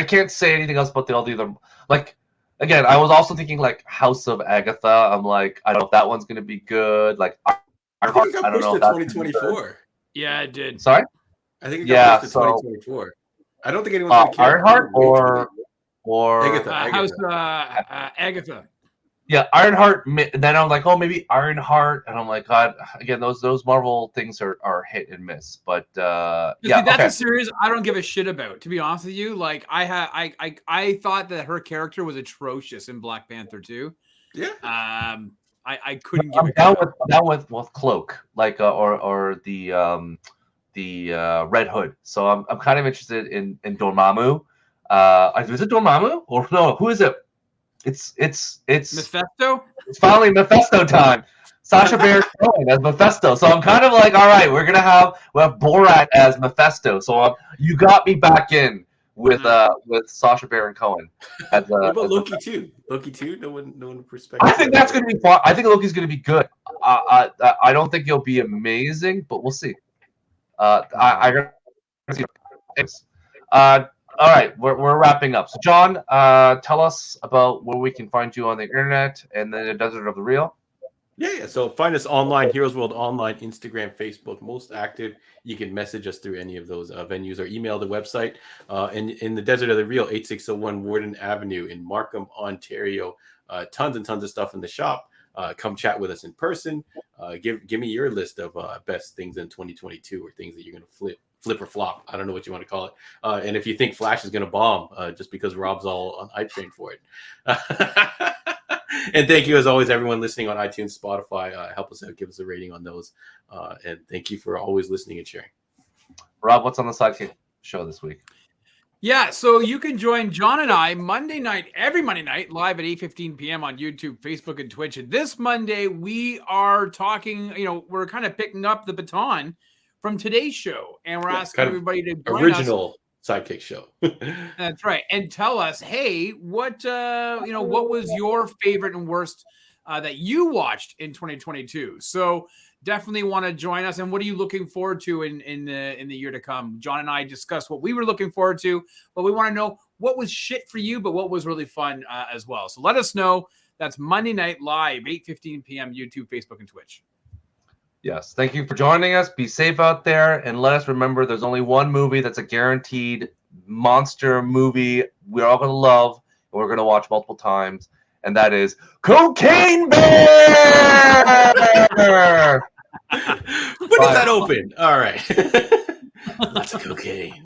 [SPEAKER 1] can't say anything else about all the other. Like, again, I was also thinking like House of Agatha. I'm like, I don't know if that one's gonna be good. Like,
[SPEAKER 3] I think it got pushed to 2024.
[SPEAKER 2] Yeah, it did.
[SPEAKER 1] Sorry.
[SPEAKER 3] I think it got pushed to 2024. I don't think anyone's gonna
[SPEAKER 1] Ironheart or
[SPEAKER 3] Agatha.
[SPEAKER 2] House Agatha.
[SPEAKER 1] Yeah, Ironheart. Then I'm like, oh, maybe Ironheart, and I'm like, God, again, those Marvel things are hit and miss. But
[SPEAKER 2] that's a series I don't give a shit about. To be honest with you, like I thought that her character was atrocious in Black Panther 2.
[SPEAKER 3] Yeah.
[SPEAKER 2] I couldn't give it.
[SPEAKER 1] Down with Cloak, like or the Red Hood. So I'm kind of interested in Dormammu. Is it Dormammu or no? Who is it? It's
[SPEAKER 2] Mephisto.
[SPEAKER 1] It's finally Mephisto time. Sacha Baron Cohen as Mephisto. So I'm kind of like, all right, we have Borat as Mephisto. So you got me back in with Sacha Baron Cohen. What
[SPEAKER 3] about Loki too? Loki too? No one perspective.
[SPEAKER 1] I think that's going to be fun. I think Loki's going to be good. I don't think he'll be amazing, but we'll see. I all right, we're wrapping up. So, John, tell us about where we can find you on the internet and then the Desert of the Real.
[SPEAKER 3] Yeah. So find us online, Heroes World Online, Instagram, Facebook, most active. You can message us through any of those venues or email the website. And in the Desert of the Real, 8601 Warden Avenue in Markham, Ontario. Tons and tons of stuff in the shop. Come chat with us in person. Give me your list of best things in 2022 or things that you're going to flip or flop. I don't know what you want to call it. And if you think Flash is going to bomb just because Rob's all on hype train for it. And thank you, as always, everyone listening on iTunes, Spotify. Help us out. Give us a rating on those. And thank you for always listening and sharing.
[SPEAKER 1] Rob, what's on the Sidekick show this week?
[SPEAKER 2] Yeah, so you can join John and I every Monday night, live at 8:15 p.m. on YouTube, Facebook, and Twitch. And this Monday, we are talking, we're kind of picking up the baton from today's show. And we're asking everybody to join
[SPEAKER 3] original Sidekick show.
[SPEAKER 2] That's right. And tell us, hey, what was your favorite and worst that you watched in 2022? So definitely want to join us. And what are you looking forward to in the year to come? John and I discussed what we were looking forward to, but we want to know what was shit for you, but what was really fun as well. So let us know. That's Monday night live, 8:15 p.m. YouTube, Facebook, and Twitch.
[SPEAKER 1] Yes. Thank you for joining us. Be safe out there, and let us remember there's only one movie that's a guaranteed monster movie we're all going to love and we're going to watch multiple times, and that is Cocaine Bear!
[SPEAKER 3] When is that open? All right. Lots of cocaine.